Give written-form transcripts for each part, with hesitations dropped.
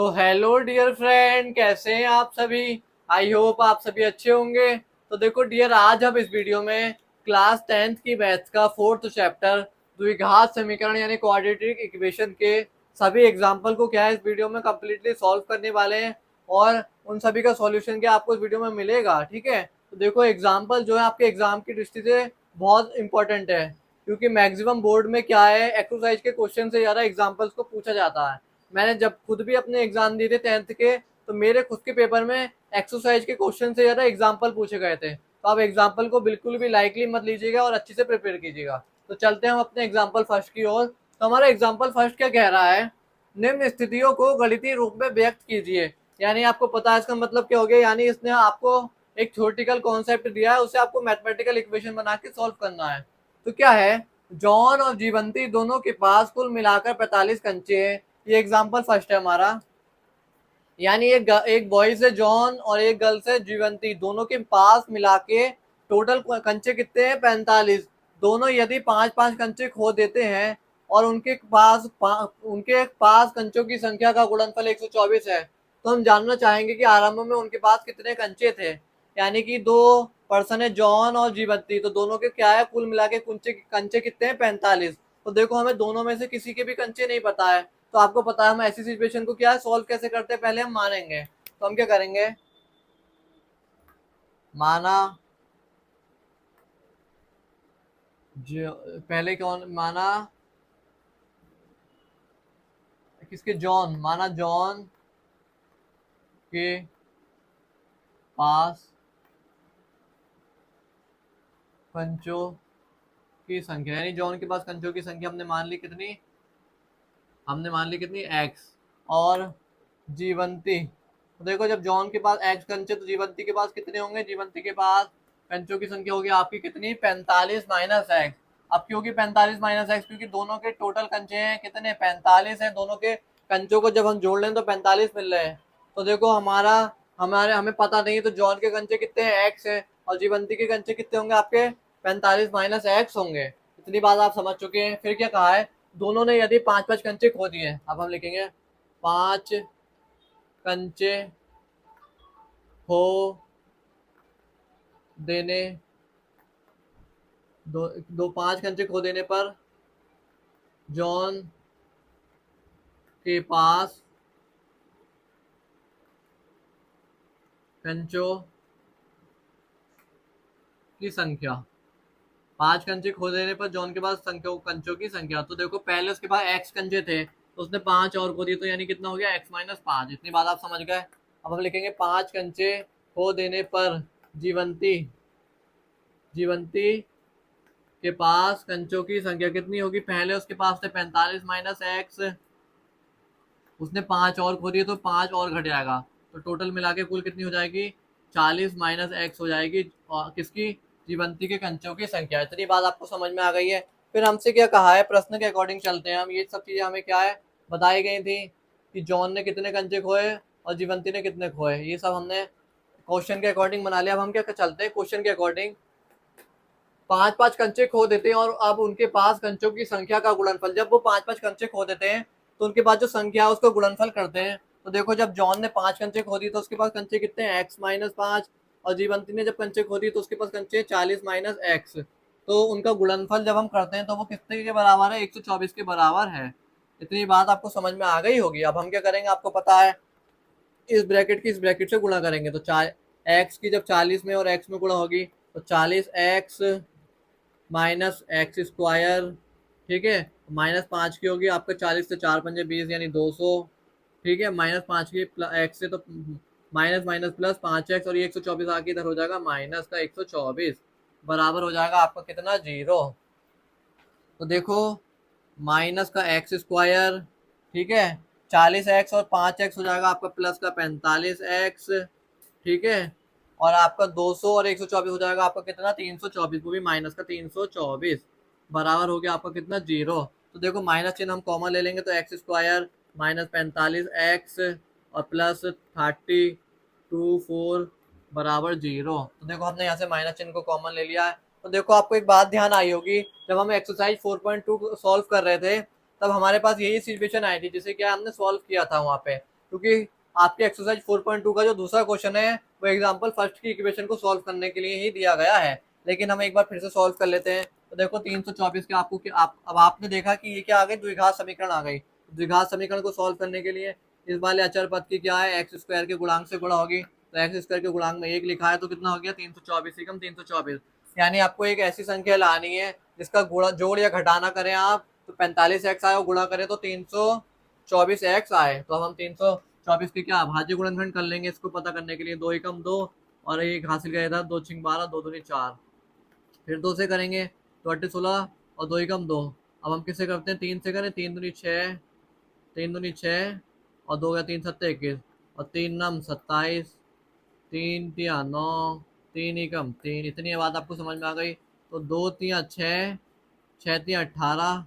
तो hello dear friend, कैसे हैं आप सभी। आई होप आप सभी अच्छे होंगे। तो देखो डियर, आज हम इस वीडियो में क्लास 10th की मैथ्स का फोर्थ चैप्टर द्विघात समीकरण यानी क्वाड्रेटिक इक्वेशन के सभी एग्जाम्पल को क्या है इस वीडियो में कम्प्लीटली सॉल्व करने वाले हैं और उन सभी का सॉल्यूशन क्या आपको इस वीडियो में मिलेगा। ठीक है, तो देखो एग्जाम्पल जो है आपके एग्जाम की दृष्टि से बहुत इंपॉर्टेंट है, क्योंकि मैक्सिमम बोर्ड में क्या है एक्सरसाइज के क्वेश्चन से ज्यादा एग्जाम्पल्स को पूछा जाता है। मैंने जब खुद भी अपने एग्जाम दिए थे 10th के, तो मेरे खुद के पेपर में एक्सरसाइज के क्वेश्चन से ज्यादा एग्जाम्पल पूछे गए थे। तो आप एग्जाम्पल को बिल्कुल भी लाइकली मत लीजिएगा और अच्छे से प्रिपेयर कीजिएगा। तो चलते हैं हम अपने एग्जाम्पल फर्स्ट की ओर। तो हमारा एग्जाम्पल फर्स्ट क्या कह रहा है, निम्न स्थितियों को गणितीय रूप में व्यक्त कीजिए। यानी आपको पता है इसका मतलब क्या हो गया, यानी इसने आपको एक थ्योरेटिकल कॉन्सेप्ट दिया है, उसे आपको मैथमेटिकल इक्वेशन बना के सॉल्व करना है। तो क्या है, जॉन और जीवंती दोनों के पास कुल मिलाकर 45 कंचे हैं। ये एग्जाम्पल फर्स्ट है हमारा। यानी एक बॉयज है जॉन और एक गर्ल्स है जीवंती, दोनों के पास मिला के टोटल कंचे कितने हैं 45। दोनों यदि 5-5 कंचे खो देते हैं और उनके पास कंचों की संख्या का गुणनफल 124 है, तो हम जानना चाहेंगे कि आरंभ में उनके पास कितने कंचे थे। यानी कि दो पर्सन है जॉन और जीवंती, तो दोनों के क्या है कुल मिला के कंचे कंचे कितने हैं 45। तो देखो हमें दोनों में से किसी के भी कंचे नहीं पता है, तो आपको पता है हम ऐसी सिचुएशन को क्या है सॉल्व कैसे करते हैं, पहले हम मानेंगे। तो हम क्या करेंगे, माना जो पहले कौन माना, किसके, जॉन, माना जॉन के पास कंचों की संख्या, यानी जॉन के पास कंचों की संख्या हमने मान ली कितनी, हमने मान ली कितनी एक्स। और जीवंती, तो देखो जब जॉन के पास एक्स कंचे तो जीवंती के पास कितने होंगे, जीवंती के पास कंचों की संख्या होगी आपकी कितनी 45 माइनस एक्स। अब क्यों की 45 माइनस एक्स, क्योंकि दोनों के टोटल कंचे हैं कितने 45 है, दोनों के कंचों को जब हम जोड़ लें तो 45 मिल रहे हैं। तो देखो हमारा हमारे हमें पता नहीं, तो जॉन के कंचे कितने हैं एक्स है और जीवंती के कंचे कितने होंगे आपके 45 माइनस एक्स होंगे। इतनी बात आप समझ चुके हैं। फिर क्या कहा है, दोनों ने यदि 5-5 कंचे खो दिए, अब हम लिखेंगे 5 कंचे खो देने, दो दो 5 कंचे खो देने पर जॉन के पास कंचों की संख्या, 5 कंचे खो देने पर जॉन के पास कंचों की संख्या। तो देखो पहले उसके पास एक्स कंचे थे, तो उसने 5 और खो दिए, तो यानी कितना हो गया x-5। इतनी बात आप समझ गए। अब हम लिखेंगे 5 कंचे खो देने पर जीवंती जीवंती के पास कंचों की संख्या कितनी होगी, पहले उसके पास थे 45 माइनस एक्स, उसने 5 और खो दिए तो 5 और घट जाएगा, तो टोटल मिला के कुल कितनी हो जाएगी 40 माइनस एक्स हो जाएगी, और किसकी, जीवंती के कंचों की संख्या। इतनी बात आपको समझ में आ गई है। फिर हमसे क्या कहा है, प्रश्न के अकॉर्डिंग चलते हैं हम। ये सब चीजें हमें क्या है बताई गई थी कि जॉन ने कितने कंचे खोए और जीवंती ने कितने खोए, ये सब हमने क्वेश्चन के अकॉर्डिंग बना लिया। अब हम क्या चलते हैं क्वेश्चन के अकॉर्डिंग। 5-5 कंचे खो देते हैं और अब उनके पास कंचों की संख्या का गुणनफल, जब वो 5-5 कंचे खो देते हैं तो उनके पास जो संख्या है उसको गुणनफल करते हैं। तो देखो जब जॉन ने 5 कंचे खो दी तो उसके पास कंचे कितने हैं x-5, और जीवंती ने जब कंचे खो दी तो उसके पास कंचे 40 माइनस एक्स। तो उनका गुणनफल जब हम करते हैं तो वो कितने के बराबर है, 124 के बराबर है। इतनी बात आपको समझ में आ गई होगी। अब हम क्या करेंगे, आपको पता है इस ब्रैकेट की इस ब्रैकेट से गुणा करेंगे, तो चार एक्स की जब 40 में और एक्स में गुणा होगी तो 40x माइनस एक्स स्क्वायर, ठीक है, -5 की होगी आपका, 40 से 4×5 = 20 यानी 200, ठीक है, -5 की एक्स से तो माइनस माइनस प्लस 5x, और ये 124 आके इधर हो जाएगा माइनस का 124, बराबर हो जाएगा आपका कितना 0। तो देखो माइनस का एक्स स्क्वायर, ठीक है, 40x और 5x हो जाएगा आपका प्लस का 45x, ठीक है, और आपका 200 और 124 हो जाएगा आपका कितना 324, वो भी माइनस का 324, बराबर हो गया आपका कितना 0। तो देखो माइनस चिन्ह हम कॉमन ले लेंगे तो एक्स स्क्वायर -45x और प्लस 30 बराबर 0। तो देखो हमने यहाँ से माइनस चिन्ह को कॉमन ले लिया है। तो देखो आपको एक बात ध्यान आई होगी, जब हम एक्सरसाइज 4.2 सॉल्व कर रहे थे तब हमारे पास यही सिचुएशन आई थी जिसे क्या हमने सॉल्व किया था वहां पे। क्योंकि आपके एक्सरसाइज 4.2 का जो दूसरा क्वेश्चन है वो एग्जाम्पल फर्स्ट की इक्वेशन को सॉल्व करने के लिए ही दिया गया है। लेकिन हम एक बार फिर से सॉल्व कर लेते हैं। तो देखो 324 के आपको अब आपने देखा कि ये क्या आ गई, द्विघात समीकरण आ गई। द्विघात समीकरण को सॉल्व करने के लिए इस वाले अचर पद की क्या है, एक्स स्क्वायर के गुणांक से गुणा होगी। तो एक्स स्क्वायर के गुणांक में 1 लिखा है तो कितना हो गया 324 एकम 324। यानी आपको एक ऐसी संख्या लानी है जिसका गुणा जोड़ या घटाना करें आप तो 45x आए और गुणा करें तो 324x आए। तो अब हम 324 की क्या भाज्य गुणनखंड कर लेंगे इसको पता करने के लिए। 2 एकम 2 और एक हासिल किया था 2 छिंग 12 2 दूनी 4, फिर 2 से करेंगे तो 8 16 और 2 एकम 2। अब हम किससे करते हैं, 3 से करें, 3 दूनी 6 3 दूनी 6 और 2 या 3 7 21 और 3 नम 27 3 तिया 9 3 एकम 3। इतनी बात आपको समझ में आ गई। तो 2 तिया 6 6 तिया 18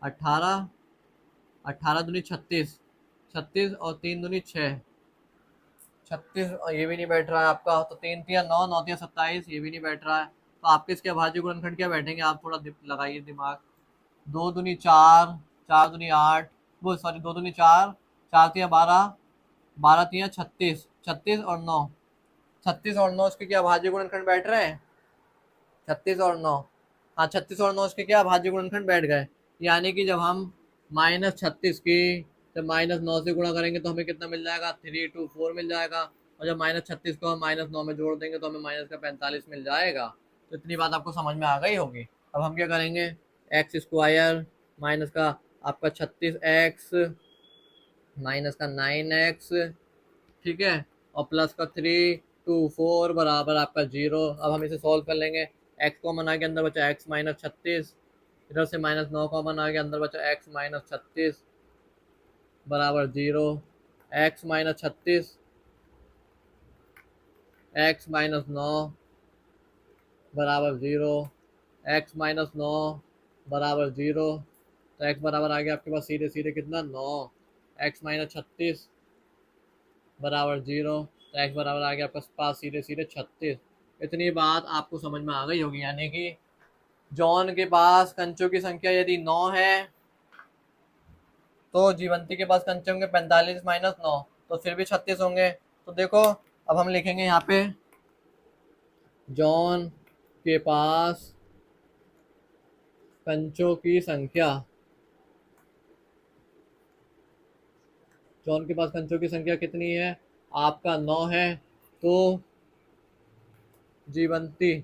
18 18 दूनी 36 36 और 3 दूनी 6 36 और ये भी नहीं बैठ रहा है आपका। तो 3 तिया 9 9 तिया 27 ये भी नहीं बैठ रहा है। तो आपके इसके अभाज्य गुणनखंड क्या बैठेंगे, आप थोड़ा लगाइए दिमाग। 2 दूनी 4 4 दूनी 8 वो सॉरी 2 दूनी 4 4 तिया 12 12 तिया 36 36 और 9 36 और 9 इसके क्या अभाज्य गुणनखंड बैठ रहे हैं, 36 और 9। हाँ 36 और 9 इसके क्या अभाज्य गुणनखंड बैठ गए। यानी कि जब हम -36 की जब -9 से गुणा करेंगे तो हमें कितना मिल जाएगा, 324 मिल जाएगा। और जब -36 को हम -9 में जोड़ देंगे तो हमें माइनस का 45 मिल जाएगा। तो इतनी बात आपको समझ में आ गई होगी। अब हम क्या करेंगे, एक्स स्क्वायर माइनस का आपका 36x माइनस का 9x, ठीक है, और प्लस का 324 बराबर आपका 0। अब हम इसे सॉल्व कर लेंगे। एक्स कॉमन आ गया, अंदर बचा एक्स माइनस 36, इधर से -9 कॉमन आ गया, अंदर बचा एक्स माइनस 36 बराबर 0। एक्स माइनस 36 एक्स माइनस 9 बराबर 0, एक्स माइनस 9 बराबर 0। तो एक्स बराबर आ गया आपके पास सीधे सीधे कितना 9, एक्स माइनस 36 बराबर 0। तो एक्स बराबर आ गया आपके पास सीधे सीधे 36। इतनी बात आपको समझ में आ गई होगी। यानी कि जॉन के पास कंचों की संख्या यदि 9 है तो जीवंती के पास कंचे होंगे 45 माइनस 9 तो फिर भी 36 होंगे। तो देखो अब हम लिखेंगे यहाँ पे जॉन के पास कंचों की संख्या, जॉन के पास कंचों की संख्या कितनी है, आपका 9 है। तो जीवंती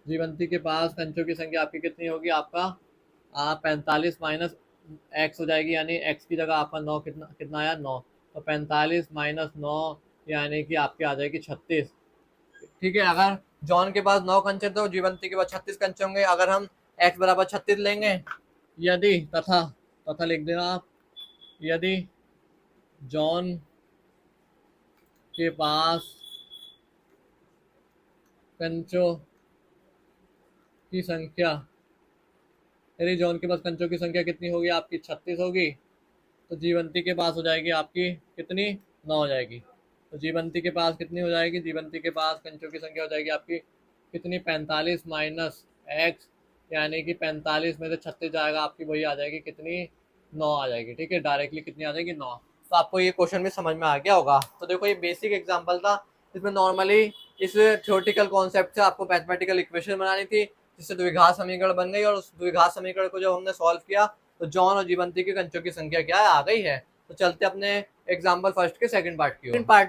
जीवंती के पास कंचों की संख्या आपकी कितनी होगी, आपका 45 माइनस एक्स हो जाएगी। यानी एक्स की जगह आपका 9 कितना कितना आया 9। तो 45 माइनस 9 यानी कि आपके आ जाएगी 36। ठीक है, अगर जॉन के पास 9 कंचे तो जीवंती के पास 36 कंचे होंगे। अगर हम एक्स बराबर 36 लेंगे, यदि तथा तथा लिख देना आप, यदि जॉन के पास कंचों की संख्या, यदि जॉन के पास कंचों की संख्या कितनी होगी आपकी 36 होगी, तो जीवंती के पास हो जाएगी आपकी कितनी 9 हो जाएगी। तो जीवंती के पास कितनी हो जाएगी, जीवंती के पास कंचों की संख्या हो जाएगी आपकी कितनी 45 माइनस एक्स, यानी कि 45 में से 36 जाएगा आपकी वही आ जाएगी कितनी 9 आ जाएगी। ठीक है, डायरेक्टली कितनी आ जाएगी 9। तो आपको ये क्वेश्चन भी समझ में आ गया होगा। तो देखो ये बेसिक एग्जाम्पल था, इसमें नॉर्मली इस थ्योरेटिकल कॉन्सेप्ट से आपको मैथमेटिकल इक्वेशन बनानी थी जिससे द्विघात समीकरण बन गई। और उस द्विघात समीकरण को जब हमने सॉल्व किया तो जॉन और जीवंती के कंचों की संख्या क्या है आ गई है। तो चलते अपने एग्जाम्पल फर्स्ट के सेकंड पार्ट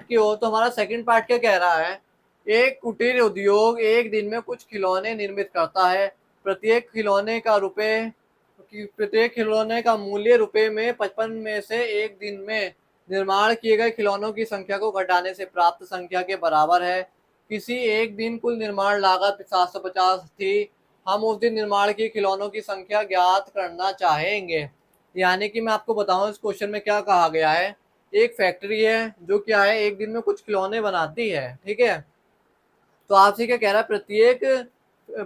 की ओर। तो हमारा सेकंड पार्ट क्या कह रहा है, एक कुटीर उद्योग एक दिन में कुछ खिलौने निर्मित करता है। प्रत्येक खिलौने का मूल्य रुपए में 55 में से एक दिन में निर्माण किए गए खिलौनों की संख्या को घटाने से प्राप्त संख्या के बराबर है। किसी एक दिन कुल निर्माण लागत 750 थी। हम उस दिन निर्माण किए खिलौनों की संख्या ज्ञात करना चाहेंगे। यानी कि मैं आपको बताऊं इस क्वेश्चन में क्या कहा गया है, एक फैक्ट्री है जो क्या है एक दिन में कुछ खिलौने बनाती है। ठीक है, तो आपसे क्या कह रहा है,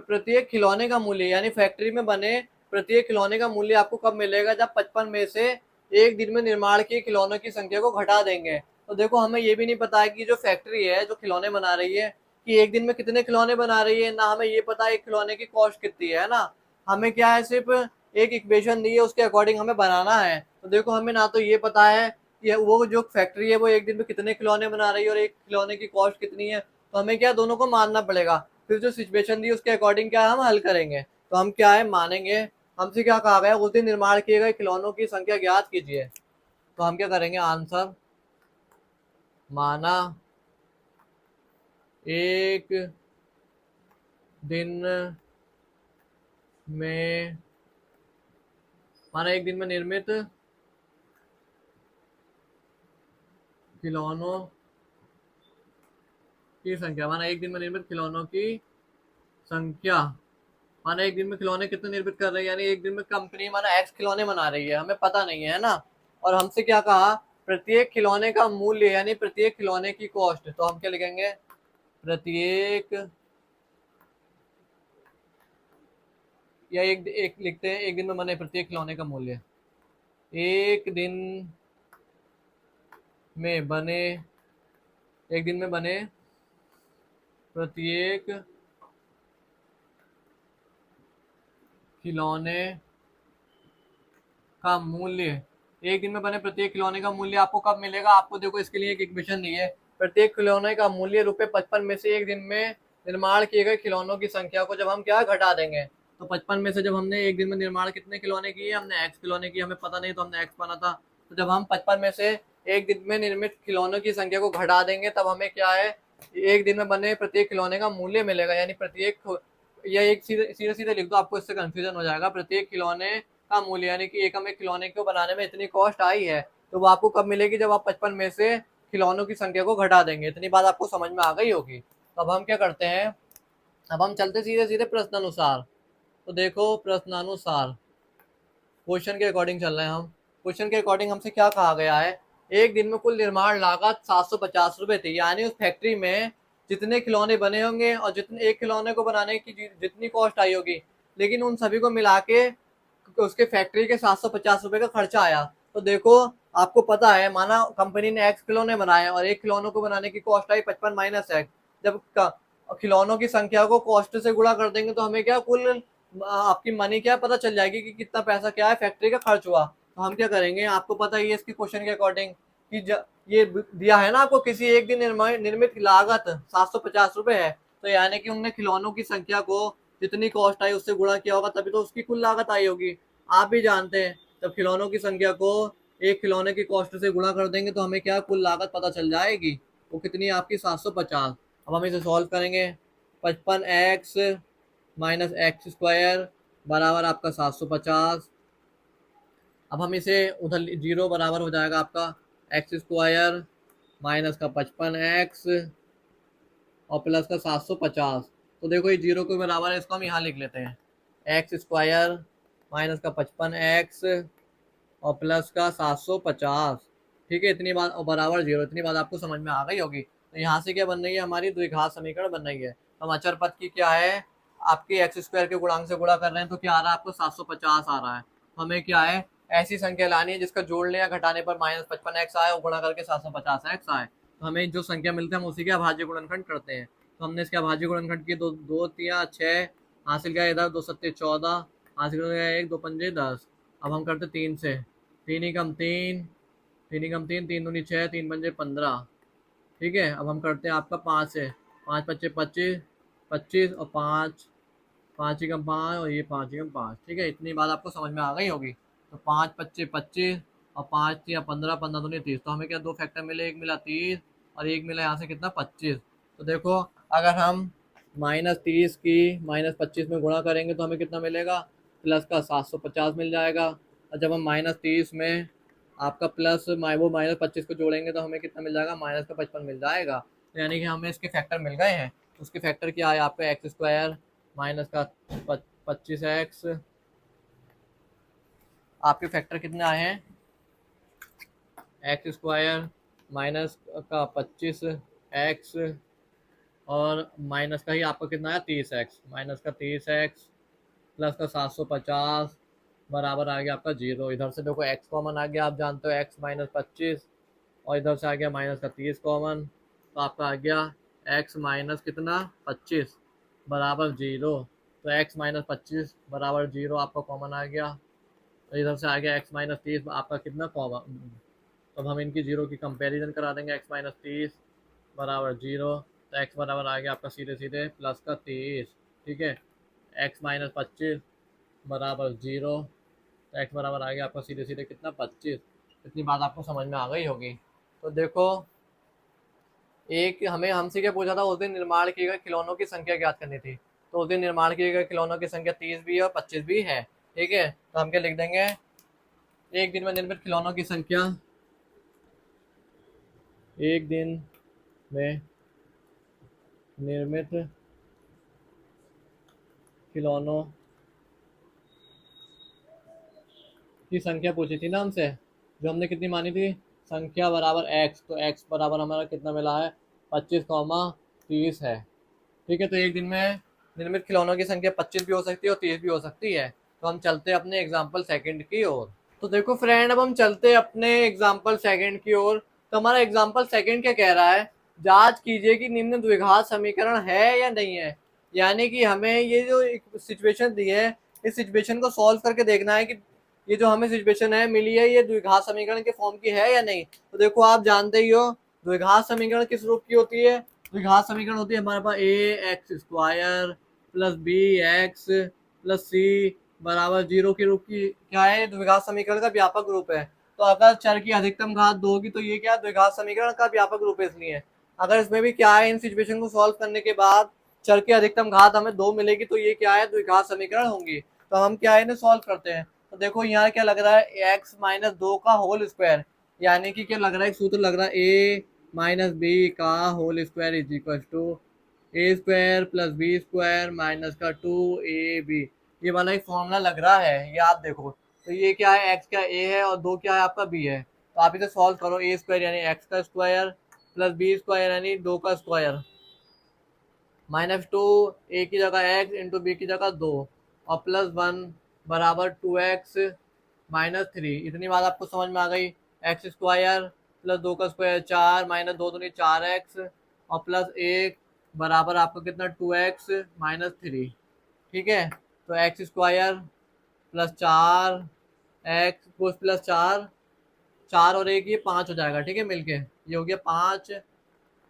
प्रत्येक खिलौने का मूल्य यानी फैक्ट्री में बने प्रत्येक खिलौने का मूल्य आपको कब मिलेगा, जब 55 में से एक दिन में निर्माण किए खिलौनों की संख्या को घटा देंगे। तो देखो हमें ये भी नहीं पता है कि जो फैक्ट्री है जो खिलौने बना रही है कि एक दिन में कितने खिलौने बना रही है, ना हमें ये पता है एक खिलौने की कॉस्ट कितनी है ना। हमें क्या है, सिर्फ एक इक्वेशन दी है उसके अकॉर्डिंग हमें बनाना है। तो देखो हमें ना तो ये पता है कि वो जो फैक्ट्री है वो एक दिन में कितने खिलौने बना रही है और एक खिलौने की कॉस्ट कितनी है, तो हमें क्या दोनों को मानना पड़ेगा। फिर जो सिचुएशन दी उसके अकॉर्डिंग क्या हम हल करेंगे। तो हम क्या है मानेंगे, हमसे क्या कहा गया, उस दिन निर्माण किए गए खिलौनों की संख्या ज्ञात कीजिए। तो हम क्या करेंगे, आंसर माना एक दिन में, माना एक दिन में निर्मित खिलौनों की संख्या, माना एक दिन में निर्मित खिलौनों की संख्या, माना एक दिन में खिलौने कितने निर्मित कर रही है, यानी एक दिन में कंपनी माना एक्स खिलौने बना रही है, हमें पता नहीं है ना। और हमसे क्या कहा, प्रत्येक खिलौने का मूल्य यानी प्रत्येक खिलौने की कॉस्ट। तो हम क्या लिखेंगे, प्रत्येक, या एक एक लिखते हैं, एक दिन में बने प्रत्येक खिलौने का मूल्य, एक दिन में बने, एक दिन में बने प्रत्येक खिलौने का मूल्य, एक दिन में बने प्रत्येक खिलौने का मूल्य आपको कब मिलेगा, आपको देखो इसके लिए एक इक्वेशन दी है। प्रत्येक खिलौने का मूल्य ₹55 में से एक दिन में निर्माण किए गए खिलौनों की संख्या को जब हम क्या घटा देंगे, तो 55 में से जब हमने एक दिन में निर्माण कितने खिलौने किए, हमने एक्स खिलौने किए, हमें पता नहीं तो हमने एक्स बना था। तो जब हम 55 में से एक दिन में निर्मित खिलौनों की संख्या को घटा देंगे तब हमें क्या है, एक दिन में बने प्रत्येक खिलौने का मूल्य मिलेगा, यानी प्रत्येक, या एक सीधे सीधे सीधे लिख दो, आपको इससे कंफ्यूजन हो जाएगा। प्रत्येक खिलौने का मूल्य यानी कि एक हमें खिलौने को बनाने में इतनी कॉस्ट आई है, तो वो आपको कब मिलेगी, जब आप 55 में से खिलौनों की संख्या को घटा देंगे। इतनी बात आपको समझ में आ गई होगी। तो अब हम क्या करते हैं, अब हम चलते सीधे सीधे प्रश्नानुसार। तो देखो प्रश्नानुसार, क्वेश्चन के अकॉर्डिंग चल रहे हैं हम। क्वेश्चन के अकॉर्डिंग हमसे क्या कहा गया है, एक दिन में कुल निर्माण लागत 750 रुपए थी, यानी उस फैक्ट्री में जितने खिलौने बने होंगे और जितने एक खिलौने को बनाने की जितनी कॉस्ट आई होगी, लेकिन उन सभी को मिला के उसके फैक्ट्री के 750 रुपए का खर्चा आया। तो देखो आपको पता है, माना कंपनी ने एक्स खिलौने बनाए और एक खिलौनों को बनाने की कॉस्ट आई 55 माइनस एक्स, जब खिलौनों की संख्या को कॉस्ट से गुणा कर देंगे तो हमें क्या कुल आपकी मनी क्या पता चल जाएगी कि कितना पैसा क्या है फैक्ट्री का खर्च हुआ। तो हम क्या करेंगे, आपको पता ही है इसके क्वेश्चन के अकॉर्डिंग कि ये दिया है ना आपको, किसी एक दिन निर्मित लागत 750 रुपए है, तो यानी कि उनने खिलौनों की संख्या को जितनी कॉस्ट आई उससे गुणा किया होगा, तभी तो उसकी कुल लागत आई होगी। आप भी जानते हैं, जब खिलौनों की संख्या को एक खिलौने की कॉस्ट से गुणा कर देंगे तो हमें क्या कुल लागत पता चल जाएगी, वो कितनी है आपकी 750। अब हम इसे सॉल्व करेंगे, 55x माइनस एक्स स्क्वायर बराबर आपका 750। अब हम इसे उधर जीरो बराबर हो जाएगा आपका एक्स स्क्वायर माइनस का 55x और प्लस का 750। तो देखो ये जीरो के बराबर है, इसको हम यहाँ लिख लेते हैं, एक्स स्क्वायर माइनस का 55x और प्लस का 750। ठीक है, इतनी बात, और बराबर जीरो, इतनी बात आपको समझ में आ गई होगी। तो यहाँ से क्या बन रही है, हमारी द्विघात समीकरण बन रही है। तो हम अचर पद की क्या है, आपके एक्स स्क्वायर के गुणांक से गुणा कर रहे हैं, तो क्या आ रहा है आपको 750 आ रहा है। तो हमें क्या है, ऐसी संख्या लानी है जिसका जोड़ने या घटाने पर -55x आए और गुणा करके 750x आए। तो हमें जो संख्या मिलता है हम उसी के अभाज्य गुणनखंड करते हैं। तो हमने इसके अभाज्य गुणनखंड किए, दो दो तिया 6 हासिल किया, इधर 2 सत्ते 14 हासिल कर गया, 1 2 पंजे 10। अब हम करते 3 से, 3 ही कम 3, 3 ही कम 3, 3 दूनी 6, 3 पंजे 15। ठीक है, अब हम करते हैं आपका 5 से, 5 पच्चे 25, 25 और 5, 5 ही कम 5 और ये 5 ही कम 5। ठीक है, इतनी बात आपको समझ में आ गई होगी। तो 5 पच्चे 25 और 5 या 15, 15 दूनी 30। तो हमें क्या दो फैक्टर मिले, एक मिला 30 और एक मिला यहाँ से कितना 25। तो देखो अगर हम -30 की -25 में गुणा करेंगे तो हमें कितना मिलेगा, प्लस का 750 मिल जाएगा। और जब हम -30 में आपका प्लस वो -25 को जोड़ेंगे तो हमें कितना मिल जाएगा, माइनस का 55 मिल जाएगा। तो यानी कि हमें इसके फैक्टर मिल गए हैं। उसके फैक्टर क्या है आपका, एक्स स्क्वायर माइनस का 25x, आपके फैक्टर कितने आए हैं, एक्स स्क्वायर माइनस का 25x और माइनस का ही आपका कितना है 30x, माइनस का 30x प्लस का 750 बराबर आ गया आपका जीरो। इधर से देखो x कॉमन आ गया, आप जानते हो x माइनस 25 और इधर से आ गया माइनस का 30 कॉमन, तो आपका आ गया x माइनस कितना 25 बराबर जीरो। तो x माइनस 25 बराबर जीरो आपका कॉमन आ गया। तो इधर से आ गया x माइनस 30 आपका कितना कॉमा। तो अब हम इनकी जीरो की कंपैरिजन करा देंगे, x माइनस 30 बराबर जीरो। तो x बराबर आ गया आपका सीधे सीधे प्लस का 30, ठीक है। x माइनस 25 बराबर जीरो। तो x बराबर आ गया आपका सीधे सीधे कितना 25। इतनी बात आपको समझ में आ गई होगी। तो देखो एक हमें हमसे क्या पूछा था, उस दिन निर्माण किए गए खिलौनों की संख्या ज्ञात करनी थी। तो उस दिन निर्माण किए गए खिलौनों की संख्या 30 भी है और 25 भी है, ठीक है। तो हम क्या लिख देंगे, एक दिन में निर्मित खिलौनों की संख्या, एक दिन में निर्मित खिलौनों की संख्या पूछी थी ना हमसे, जो हमने कितनी मानी थी, संख्या बराबर एक्स। तो एक्स बराबर हमारा कितना मिला है, 25, 30 है, ठीक है। तो एक दिन में निर्मित खिलौनों की संख्या 25 भी हो सकती है और 30 भी हो सकती है। तो हम चलते हैं अपने एग्जाम्पल सेकंड की ओर। तो देखो फ्रेंड, अब हम चलते हैं अपने एग्जाम्पल सेकंड की ओर। तो हमारा एग्जाम्पल सेकंड क्या कह रहा है, जांच कीजिए कि निम्न द्विघात समीकरण है या नहीं है। यानी कि हमें ये जो एक सिचुएशन दी है, इस सिचुएशन को सॉल्व करके देखना है कि ये जो हमें सिचुएशन है मिली है, ये द्विघात समीकरण के फॉर्म की है या नहीं। तो देखो आप जानते ही हो द्विघात समीकरण किस रूप की होती है। द्विघात समीकरण होती है हमारे पास a x square plus B x plus c बराबर जीरो के रूप की क्या है, द्विघात समीकरण का व्यापक रूप है। तो अगर चर की अधिकतम घात 2 होगी तो ये क्या द्विघात समीकरण का व्यापक रूप है, इसलिए अगर इसमें भी क्या है, इन सिचुएशन को सॉल्व करने के बाद चर की अधिकतम घात हमें 2 मिलेगी तो ये क्या है, द्विघात समीकरण होंगी। तो हम क्या है, इन्हें सॉल्व करते हैं। तो देखो यहाँ क्या लग रहा है, एक्स माइनस 2 का होल स्क्वायर, यानी कि क्या लग रहा है, एक सूत्र लग रहा है ए माइनस बी का whole square is equal to A square plus B square minus का 2ab। ये वाला एक फॉर्मूला लग रहा है, ये आप देखो। तो ये क्या है, एक्स का ए है और 2 क्या है आपका बी है। तो आप इसे सॉल्व करो, ए स्क्वायर यानी एक्स का स्क्वायर प्लस बी स्क्वायर यानी 2 का स्क्वायर माइनस 2, ए की जगह एक्स इंटू बी की जगह 2 और प्लस 1 बराबर 2x माइनस 3। इतनी बात आपको समझ में आ गई। एक्स स्क्वायर प्लस 2 का स्क्वायर 4 माइनस 2 दूनी 4x और प्लस 1 बराबर आपका कितना 2x माइनस 3, ठीक है। तो x square plus 4x plus 4, 4 और 1 ये 5 हो जाएगा, ठीक है। मिलके ये हो गया 5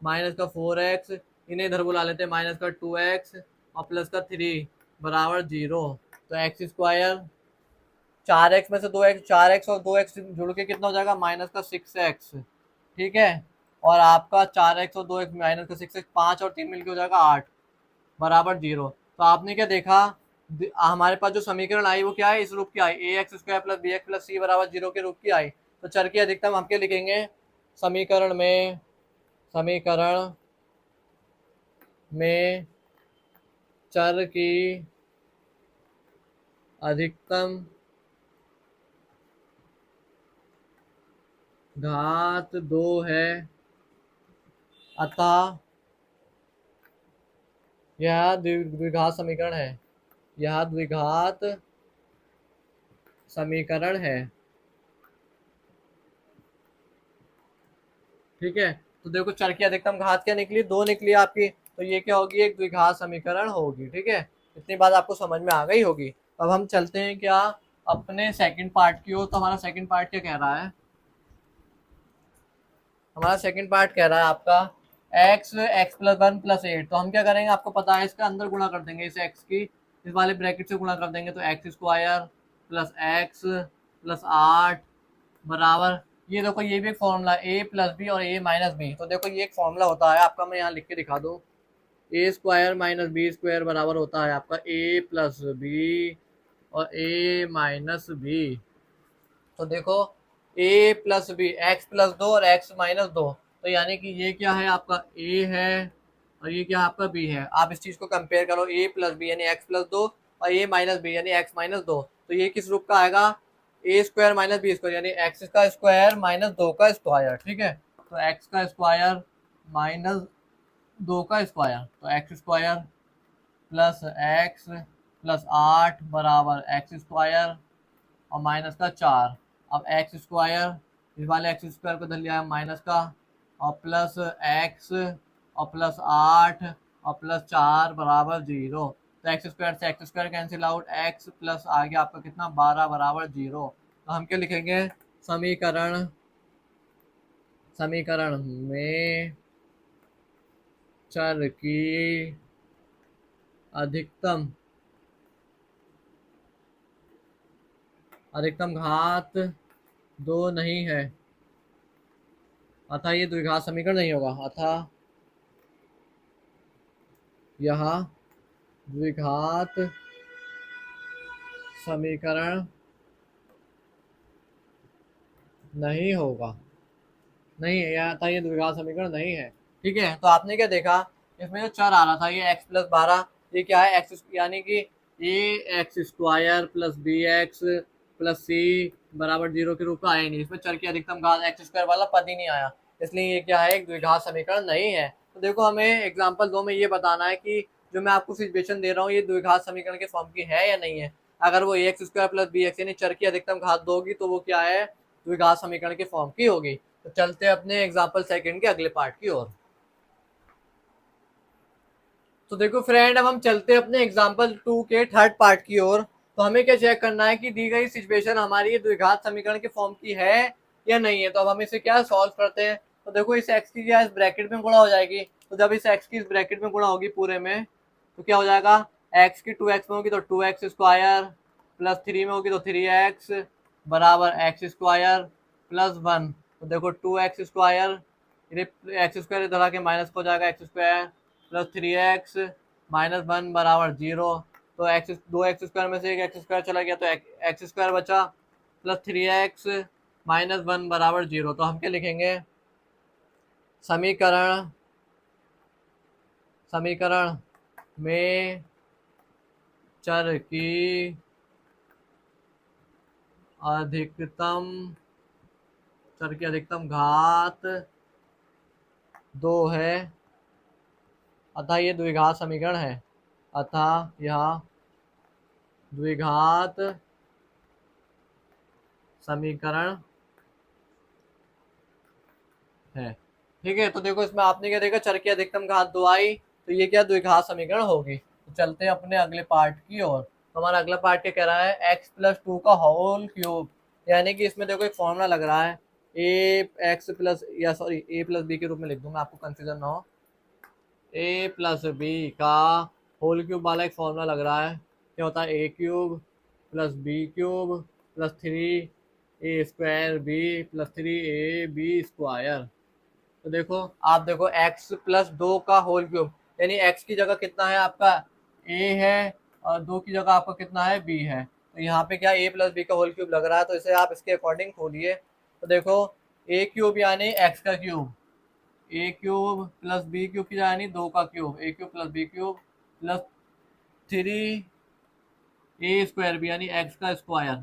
माइनस का 4x, इन्हें इधर बुला लेते हैं, माइनस का 2x और प्लस का 3 बराबर 0। तो एक्स स्क्वायर 4x में से 2x, 4x और 2x जुड़ के कितना हो जाएगा, माइनस का 6x, ठीक है। और आपका 4x और 2x माइनस का 6x, 5 और 3 मिलके हो जाएगा 8 बराबर 0। तो आपने क्या देखा, हमारे पास जो समीकरण आई वो क्या है, इस रूप की आई, a x square plus B x plus c बराबर 0 के रूप की आई। तो चर की अधिकतम हम क्या लिखेंगे, समीकरण में, समीकरण में चर की अधिकतम घात 2 है, अतः यह द्विघात समीकरण है, यह द्विघात समीकरण है, ठीक है। तो देखो चर की अधिकतम घात क्या निकली, 2 निकली आपकी। तो ये क्या होगी, एक द्विघात समीकरण होगी, ठीक है। इतनी बात आपको समझ में आ गई होगी। अब हम चलते हैं क्या अपने सेकंड पार्ट की ओर। तो हमारा सेकंड पार्ट क्या कह रहा है, हमारा सेकंड पार्ट कह रहा है आपका एक्स एक्स प्लस 1 प्लस 8। तो हम क्या करेंगे, आपको पता है, इसका अंदर गुणा कर देंगे, इस एक्स की इस वाले ब्रैकेट से गुणा कर देंगे। तो x square plus x plus 8 बराबर, ये देखो ये भी एक फॉर्मूला, ए प्लस बी और ए माइनस बी। तो देखो ये एक फॉर्मूला होता है आपका, मैं यहाँ लिख के दिखा दूँ, ए स्क्वायर माइनस बी स्क्वायर बराबर होता है आपका ए प्लस बी और ए माइनस बी। तो देखो A plus B, x plus 2 और एक्स माइनस 2। तो यानी कि ये क्या है आपका ए है और ये क्या आपका बी है। आप इस चीज को कंपेयर करो, ए प्लस बी यानी एक्स प्लस 2 और ए माइनस बी यानी एक्स माइनस 2। तो ये किस रूप का आएगा, ए स्क्वायर माइनस बी स्क्वायर यानी एक्स का स्क्वायर माइनस 2 का स्क्वायर, ठीक है। तो एक्स का स्क्वायर माइनस 2 का स्क्वायर, तो x square plus x plus 8 बराबर एक्स स्क्वायर और माइनस का 4। अब एक्स स्क्वायर, इस वाले एक्स स्क्वायर को धर लिया है माइनस का, और प्लस एक्स और प्लस 8 और प्लस 4 बराबर 0। तो एक्स स्क्वायर से x square cancel out, x plus आ गया आपका कितना 12 बराबर 0। तो हम क्या लिखेंगे, समीकरण समीकरण में चर की अधिकतम अधिकतम घात 2 नहीं है, अतः ये द्विघात समीकरण नहीं होगा, अतः यह द्विघात समीकरण नहीं होगा, नहीं है, या था ये द्विघात समीकरण नहीं है। ठीक है, तो आपने क्या देखा, इसमें जो चर आ रहा था ये x प्लस 12, ये क्या है एक्स, यानी कि ये x square plus B x plus c बराबर 0 के रूप में आया ही नहीं, इसमें चर की अधिकतम घात एक्स स्क्वायर वाला पद ही नहीं आया, इसलिए ये क्या है, एक द्विघात समीकरण नहीं है। तो देखो हमें एग्जाम्पल 2 में ये बताना है कि जो मैं आपको सिचुएशन दे रहा हूँ ये द्विघात समीकरण के फॉर्म की है या नहीं है। अगर वो a x square plus B x यानी चर की अधिकतम घात 2 होगी तो वो क्या है, द्विघात समीकरण के फॉर्म की होगी। तो चलते अपने एग्जाम्पल सेकंड के अगले पार्ट की ओर। तो देखो फ्रेंड, अब हम चलते अपने एग्जाम्पल 2 के थर्ड पार्ट की ओर। तो हमें क्या चेक करना है कि दी गई सिचुएशन हमारी द्विघात समीकरण के फॉर्म की है या नहीं है। तो अब हम इसे क्या सॉल्व करते हैं। तो देखो इस x की क्या इस ब्रैकेट में गुणा हो जाएगी, तो जब इस x की इस ब्रैकेट में गुणा होगी पूरे में तो क्या हो जाएगा, x की 2x में होगी तो 2x स्क्वायर प्लस 3 में होगी तो 3x बराबर एक्स स्क्वायर प्लस 1। तो देखो 2x स्क्वायर, एक्स स्क्वायर इधर आके माइनस हो जाएगा, x square plus 3x minus 1 बराबर 0। तो एक्स, दो एक्स स्क्वायर में से एक एक्स स्क्वायर चला गया तो एक्स स्क्वायर बचा प्लस 3x माइनस 1 बराबर 0। तो हम क्या लिखेंगे, समीकरण समीकरण में चर की अधिकतम घात 2 है, अतः ये द्विघात समीकरण है, अतः यह द्विघात समीकरण है। ठीक है, तो देखो इसमें आपने क्या देखा, चर की अधिकतम घात 2 आई तो ये क्या द्विघात समीकरण होगी। तो चलते हैं अपने अगले पार्ट की ओर। तो हमारा अगला पार्ट क्या कह रहा है, x प्लस 2 का होल क्यूब, यानी कि इसमें देखो एक फॉर्मूला लग रहा है ए एक्स प्लस, या सॉरी ए प्लस बी के रूप में लिख दूंगा आपको कंफ्यूजन ना हो, ए प्लस बी का होल क्यूब वाला एक फॉर्मूला लग रहा है। क्या होता है, a cube plus b cube plus 3 a square b plus 3 a b square. तो देखो आप देखो x प्लस 2 का होल क्यूब, यानी x की जगह कितना है आपका a है और 2 की जगह आपका कितना है b है। तो यहाँ पे क्या a प्लस बी का होल क्यूब लग रहा है, तो इसे आप इसके अकॉर्डिंग खोलिए। तो देखो a क्यूब यानी x का cube, a cube plus b cube की यानी 2 का cube, a cube plus b cube plus 3 a square b यानी एक्स का स्क्वायर,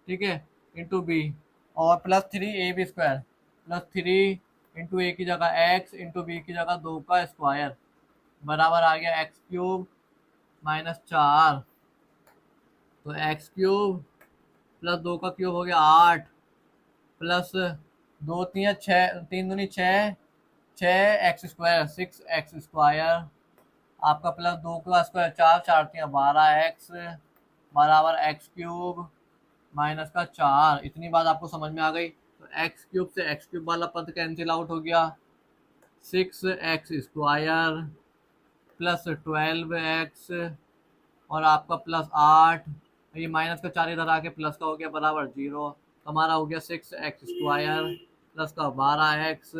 ठीक है, इंटू बी, और plus 3 a b square plus 3 into a की जगह एक्स इंटू बी की जगह 2 का स्क्वायर बराबर आ गया एक्स क्यूब माइनस 4। तो एक्स क्यूब प्लस 2 का क्यूब हो गया 8 प्लस 2 3 6, 3 दूनी 6, 6x स्क्वायर 6x स्क्वायर आपका प्लस 2 का स्क्वायर 4 4 12x बराबर एक्स क्यूब माइनस का 4। इतनी बात आपको समझ में आ गई। तो एक्स क्यूब से एक्स क्यूब वाला पद कैंसिल आउट हो गया, 6x स्क्वायर प्लस 12x और आपका प्लस 8, ये माइनस का 4 इधर आके प्लस का हो गया बराबर 0। तो हमारा हो गया 6x स्क्वायर प्लस का 12x,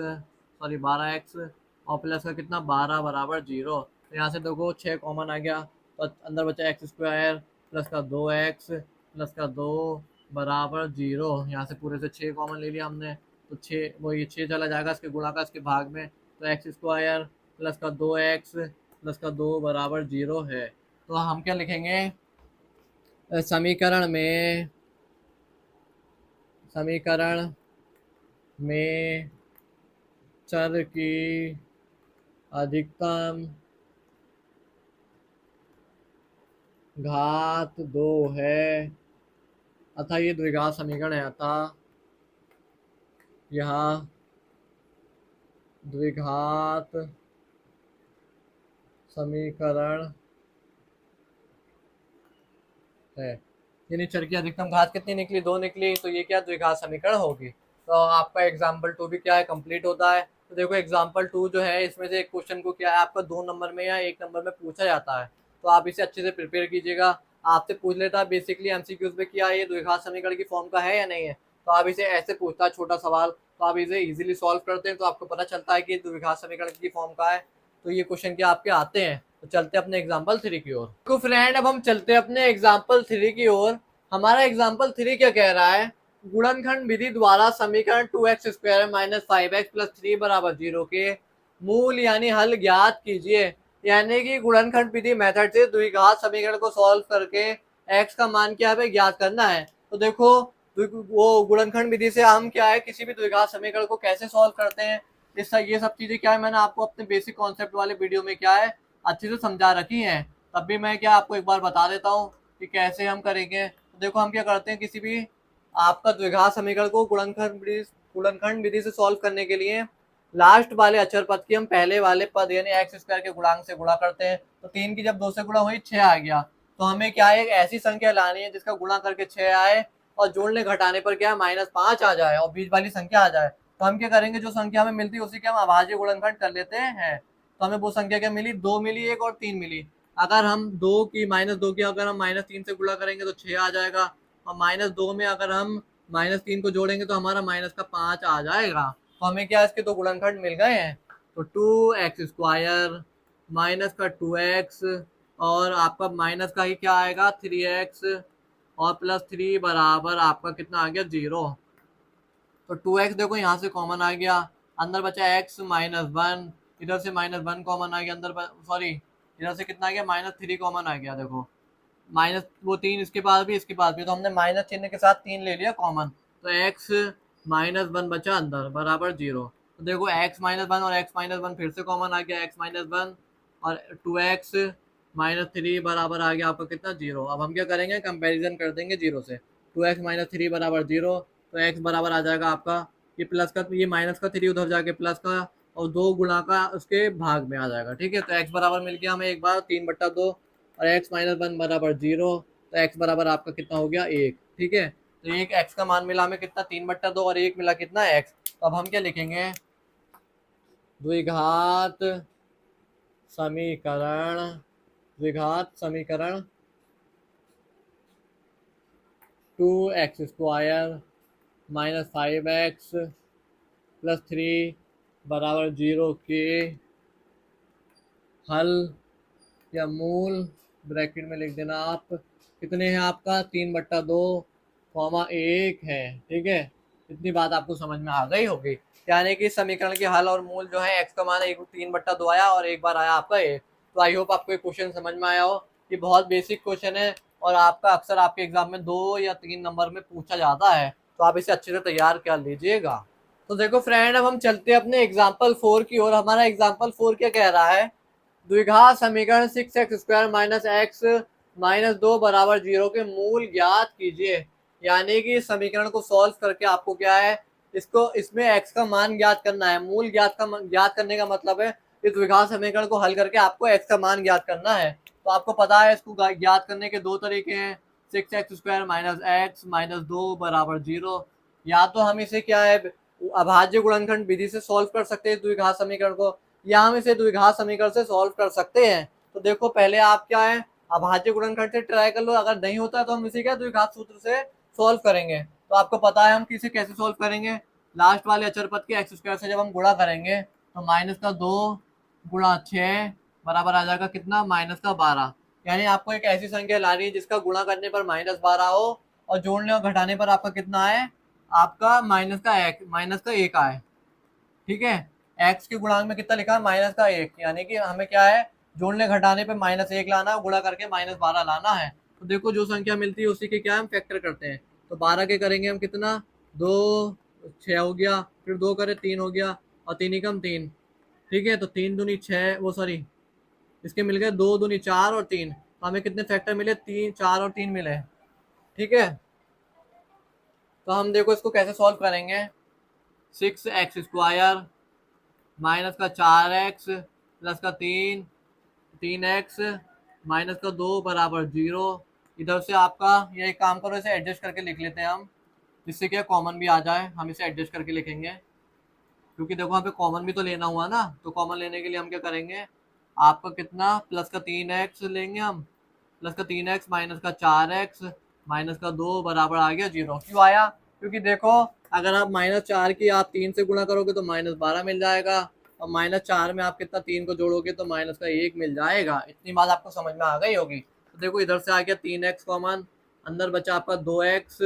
सॉरी 12x और प्लस का कितना 12 बराबर 0। तो यहाँ से देखो 6 कॉमन आ गया, तो अंदर बचा एक्स स्क्वायर प्लस का 2x प्लस का 2 बराबर 0। यहाँ से पूरे से 6 कॉमन ले लिया हमने, तो 6 वो ये 6 चला जाएगा इसके गुणा का इसके भाग में, तो एक्स स्क्वायर प्लस का 2x प्लस का 2 बराबर 0 है। तो हम क्या लिखेंगे, समीकरण में चर की अधिकतम घात 2 है, अतः ये द्विघात समीकरण है, अतः यह द्विघात समीकरण है। यानी चर की अधिकतम घात कितनी निकली, 2 निकली, तो ये क्या द्विघात समीकरण होगी। तो आपका एग्जाम्पल 2 भी क्या है, कंप्लीट होता है। तो देखो एग्जाम्पल 2 जो है इसमें से एक क्वेश्चन को क्या है आपका 2 नंबर में या 1 नंबर में पूछा जाता है, तो आप इसे अच्छे से प्रिपेयर कीजिएगा। आपसे पूछ लेता है बेसिकली एमसीक्यूज में क्या ये द्विघात समीकरण की फॉर्म का है या नहीं है, तो आप इसे ऐसे पूछता है छोटा सवाल, तो आप इसे इजीली सॉल्व करते हैं, तो आपको पता चलता है कि द्विघात समीकरण की फॉर्म का है। तो ये क्वेश्चन क्या आपके आते हैं। तो चलते हैं अपने एग्जाम्पल 3 की ओर। तो फ्रेंड अब हम चलते हैं अपने एग्जाम्पल 3 की ओर। हमारा एग्जाम्पल 3 क्या कह रहा है, गुणनखंड विधि द्वारा समीकरण 2x² माइनस 5x प्लस 3 बराबर 0 के मूल यानी हल ज्ञात कीजिए। यानी कि गुणनखंड विधि मेथड से द्विघात समीकरण को सॉल्व करके x का मान क्या है ज्ञात करना है। तो देखो वो गुणनखंड विधि से हम क्या है किसी भी द्विघात समीकरण को कैसे सॉल्व करते हैं, ये सब चीजें क्या है मैंने आपको अपने बेसिक कॉन्सेप्ट वाले वीडियो में क्या है अच्छे से समझा रखी है। तब भी मैं क्या आपको एक बार बता देता हूँ कि कैसे हम करेंगे। तो देखो हम क्या करते हैं, किसी भी आपका द्विघात समीकरण को गुणनखंड विधि से सॉल्व करने के लिए लास्ट वाले अचर पद की हम पहले वाले पद यानी x² के गुणांक से गुणा करते हैं। तो 3 की जब 2 से गुणा हुई 6 आ गया, तो हमें क्या है एक ऐसी संख्या लानी है जिसका गुणा करके 6 आए और जोड़ने घटाने पर क्या -5 आ जाए और बीच वाली संख्या आ जाए। तो हम क्या करेंगे, जो संख्या हमें मिलती है उसी के हम अभाज्य गुणनखंड कर लेते हैं। तो हमें वो संख्या क्या मिली, 2 मिली, 1 और 3 मिली। अगर हम -2 की अगर हम -3 से गुणा करेंगे तो 6 आ जाएगा, और -2 में अगर हम -3 को जोड़ेंगे तो हमारा -5 आ जाएगा। तो हमें क्या इसके दो गुणनखंड मिल गए हैं। तो 2x² माइनस का 2x और आपका माइनस का ही क्या आएगा 3x और प्लस 3 बराबर आपका कितना आ गया 0। तो 2x देखो यहाँ से कॉमन आ गया, अंदर बचा x -1, इधर से -1 कॉमन आ गया, अंदर सॉरी इधर से कितना आ गया -3 कॉमन आ गया। देखो माइनस वो 3 इसके पास भी इसके पास भी, तो हमने माइनस चिन्ह के साथ 3 ले लिया कॉमन। तो x -1 बचा अंदर बराबर 0। तो देखो x -1 और x -1 फिर से कॉमन आ गया, x -1 और 2x -3 बराबर आ गया आपका कितना 0। अब हम क्या करेंगे, कंपैरिजन कर देंगे 0 से। 2x -3 बराबर 0, तो x बराबर आ जाएगा आपका ये प्लस का, ये माइनस का 3 उधर जाके प्लस का और 2 गुणा का उसके भाग में आ जाएगा। ठीक है, तो x बराबर मिल गया हमें एक बार 3/2 और x -1 बराबर 0। तो x बराबर आपका कितना हो गया 1। ठीक है, तो एक x का मान मिला हमें कितना 3/2 और 1 मिला कितना x। तो अब हम क्या लिखेंगे, द्विघात समीकरण द्विघात समीकरण 2x² माइनस 5x प्लस 3 बराबर 0 के हल या मूल, ब्रैकेट में लिख देना आप, कितने हैं आपका 3/2, 1 है। ठीक है, इतनी बात आपको समझ में आ गई होगी। यानी कि समीकरण के हल और मूल जो है x का मान 3/2 आया और एक बार आया आपका a। तो आई होप आपको ये क्वेश्चन समझ में आया हो। ये बहुत बेसिक क्वेश्चन है और आपका अक्सर आपके एग्जाम में 2 या 3 नंबर में पूछा जाता है, तो आप इसे अच्छे से तैयार कर लीजिएगा। तो देखो फ्रेंड अब हम चलते हैं अपने एग्जाम्पल 4 की ओर। हमारा एग्जाम्पल 4 क्या कह रहा है, द्विघात समीकरण 6x² माइनस x -2 बराबर 0 के मूल ज्ञात कीजिए। यानी कि समीकरण को सॉल्व करके आपको क्या है, इसमें x का मान ज्ञात करना है। मूल ज्ञात करने का मतलब है इस द्विघात समीकरण को हल करके आपको x का मान ज्ञात करना है। तो आपको पता है इसको ज्ञात करने के 2 तरीके हैं, 6x² माइनस x -2 बराबर 0। या तो हम इसे क्या है अभाज्य गुणनखंड विधि से सॉल्व कर सकते हैं द्विघात समीकरण को, या हम इसे द्विघात समीकरण से सॉल्व कर सकते हैं। तो देखो पहले आप क्या है अभाज्य गुणनखंड से ट्राई कर लो, अगर नहीं होता है तो हम इसे क्या द्विघात सूत्र से सॉल्व करेंगे। तो आपको पता है हम इसे कैसे सॉल्व करेंगे, लास्ट वाले अचर पद के x² से जब हम गुणा करेंगे तो -2 गुणा 6 बराबर आ जाएगा कितना -12। यानी आपको एक ऐसी संख्या लानी है जिसका गुणा करने पर -12 हो और जोड़ने और घटाने पर आपका कितना है, आपका -1 आए। ठीक है, x के गुणांक में कितना लिखा है -1, यानी कि हमें क्या है जोड़ने घटाने पे -1 लाना है, गुणा करके -12 लाना है। तो देखो जो संख्या मिलती है उसी के क्या हम फैक्टर करते हैं। तो 12 के करेंगे हम कितना 2 6 हो गया, फिर 2 करे 3 हो गया और 3 एकम 3। ठीक है, तो 3 दूनी 6 वो सॉरी इसके मिल गए 2 दूनी 4 और 3, तो हमें कितने फैक्टर मिले 3 4 और 3 मिले। ठीक है, तो हम देखो इसको कैसे सॉल्व करेंगे, 6x² माइनस का 4x प्लस का 3 3x माइनस का 2 बराबर 0। इधर से आपका ये एक काम करो, इसे एडजस्ट करके लिख लेते हैं हम, जिससे क्या कॉमन भी आ जाए। हम इसे एडजस्ट करके लिखेंगे क्योंकि देखो यहाँ पे कॉमन भी तो लेना हुआ ना, तो कॉमन लेने के लिए हम क्या करेंगे, आपका कितना प्लस का 3x लेंगे हम, प्लस का 3x माइनस का 4x माइनस का 2 बराबर आ गया 0। क्यों आया? क्योंकि देखो अगर आप -4 की आप 3 से गुणा करोगे तो -12 मिल जाएगा, और -4 में आप कितना 3 को जोड़ोगे तो माइनस का 1 मिल जाएगा। इतनी बात आपको समझ में आ गई होगी। तो देखो इधर से आ गया 3x कॉमन, अंदर बचा आपका 2x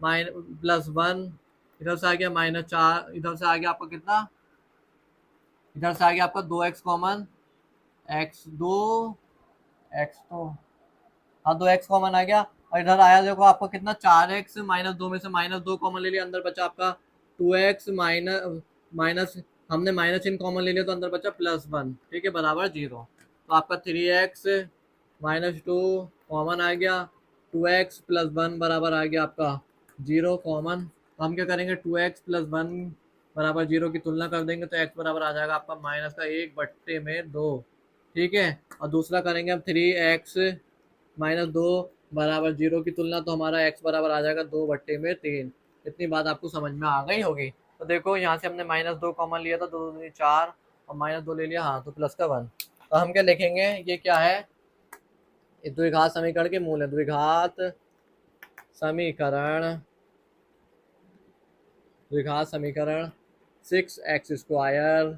प्लस 1, इधर से आ गया -4, इधर से आ गया आपका कितना, इधर से आ गया आपका 2x कॉमन, x 2 x तो हाँ 2x कॉमन आ गया, और इधर आया देखो आपका कितना 4x -2 में से -2 कॉमन ले लिया, अंदर बचा आपका 2x माइनस माइनस हमने माइनस इन कॉमन ले लिया तो अंदर बचा +1, ठीक है, बराबर 0। तो आपका 3x -2 कॉमन आ गया, 2x + 1 बराबर आ गया आपका 0 कॉमन। तो हम क्या करेंगे, 2x + 1 बराबर 0 की तुलना कर देंगे तो x बराबर आ जाएगा आपका -1/2, ठीक है। और दूसरा करेंगे हम 3x -2 बराबर 0 की तुलना, तो हमारा x बराबर आ जाएगा 2/3। इतनी बात आपको समझ में आ गई होगी। तो देखो यहाँ से हमने -2 कॉमन लिया था, 2 दूनी 4 और -2 ले लिया, हाँ तो प्लस का 1। तो हम क्या लिखेंगे, ये क्या है, द्विघात समीकरण के मूल है, द्विघात समीकरण, द्विघात समीकरण 6x²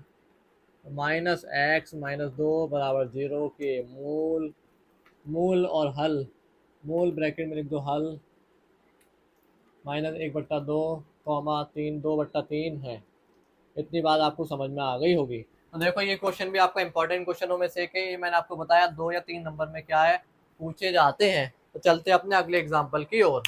-x -2 बराबर 0 के मूल, मूल और हल, मूल ब्रैकेट में लिख दो हल, -1/2 3 2/3 है। इतनी बात आपको समझ में आ गई होगी। तो देखो ये क्वेश्चन भी आपका इंपॉर्टेंट क्वेश्चनों में से कि ये मैंने आपको बताया 2 या 3 नंबर में क्या है पूछे जाते हैं। तो चलते अपने अगले एग्जाम्पल की ओर।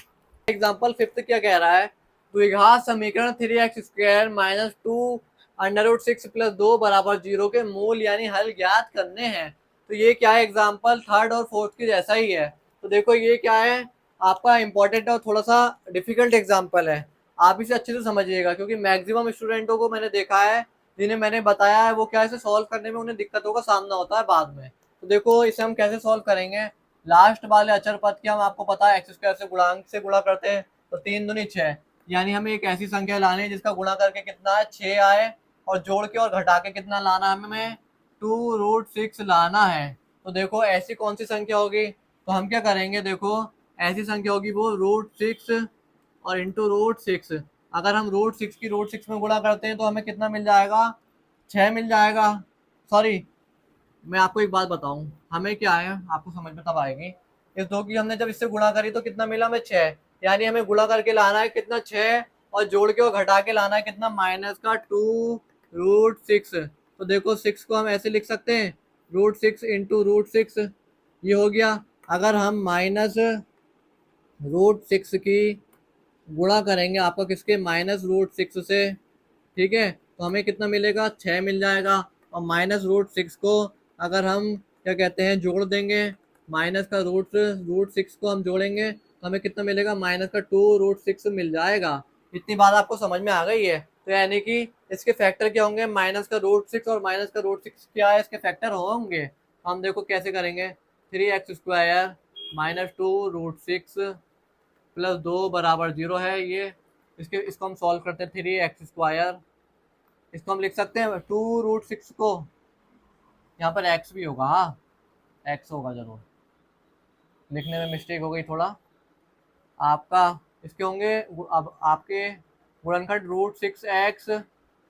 एग्जाम्पल 5 क्या कह रहा है, द्विघात समीकरण 3x² -2 √6 + 2 बराबर 0 के मूल यानी हल ज्ञात करने हैं। तो ये क्या है, एग्जाम्पल थर्ड और फोर्थ की जैसा ही है। तो देखो ये क्या है, आपका इंपॉर्टेंट और थोड़ा सा डिफिकल्ट एग्जाम्पल है, आप इसे अच्छे से समझिएगा, क्योंकि मैक्सिमम स्टूडेंटों को मैंने देखा है जिन्हें मैंने बताया है वो क्या इसे सॉल्व करने में उन्हें दिक्कतों का सामना होता है बाद में। तो देखो इसे हम कैसे सॉल्व करेंगे, लास्ट वाले अचर पद की हम आपको पता है x² से गुणांक से गुणा करते हैं, तो 3 दूनी 6, यानी हमें एक ऐसी संख्या लानी है जिसका गुणा करके कितना है 6 आए, और जोड़ के और घटा के कितना लाना है हमें 2√6 लाना है। तो देखो ऐसी कौन सी संख्या होगी, तो हम क्या करेंगे, देखो ऐसी संख्या होगी वो √6 और इंटू √6। अगर हम √6 की √6 में गुणा करते हैं तो हमें कितना मिल जाएगा, 6 मिल जाएगा। सॉरी, मैं आपको एक बात बताऊं, हमें क्या है आपको समझ में तब आएगी, इस 2 की हमने जब इससे गुणा करी तो कितना मिला हमें 6, यानी हमें गुणा करके लाना है कितना 6, और जोड़ के और घटा के लाना है कितना -2√6। तो देखो 6 को हम ऐसे लिख सकते हैं √6 इंटू √6, ये हो गया। अगर हम -√6 की गुणा करेंगे आपका किसके, -√6 से, ठीक है, तो हमें कितना मिलेगा 6 मिल जाएगा। और -√6 को अगर हम क्या कहते हैं जोड़ देंगे, माइनस का √6 को हम जोड़ेंगे तो हमें कितना मिलेगा -2√6 मिल जाएगा। इतनी बात आपको समझ में आ गई है। तो यानी कि इसके फैक्टर क्या होंगे, -√6 और -√6 क्या है, इसके फैक्टर होंगे। हम देखो कैसे करेंगे, 3x² -2√6 + 2 बराबर 0 है ये, इसको हम सॉल्व करते हैं, 3x², इसको हम लिख सकते हैं 2√6 को, यहाँ पर x भी होगा, हाँ x होगा जरूर, लिखने में मिस्टेक हो गई थोड़ा आपका। इसके होंगे अब आपके गुणनखंड √6x,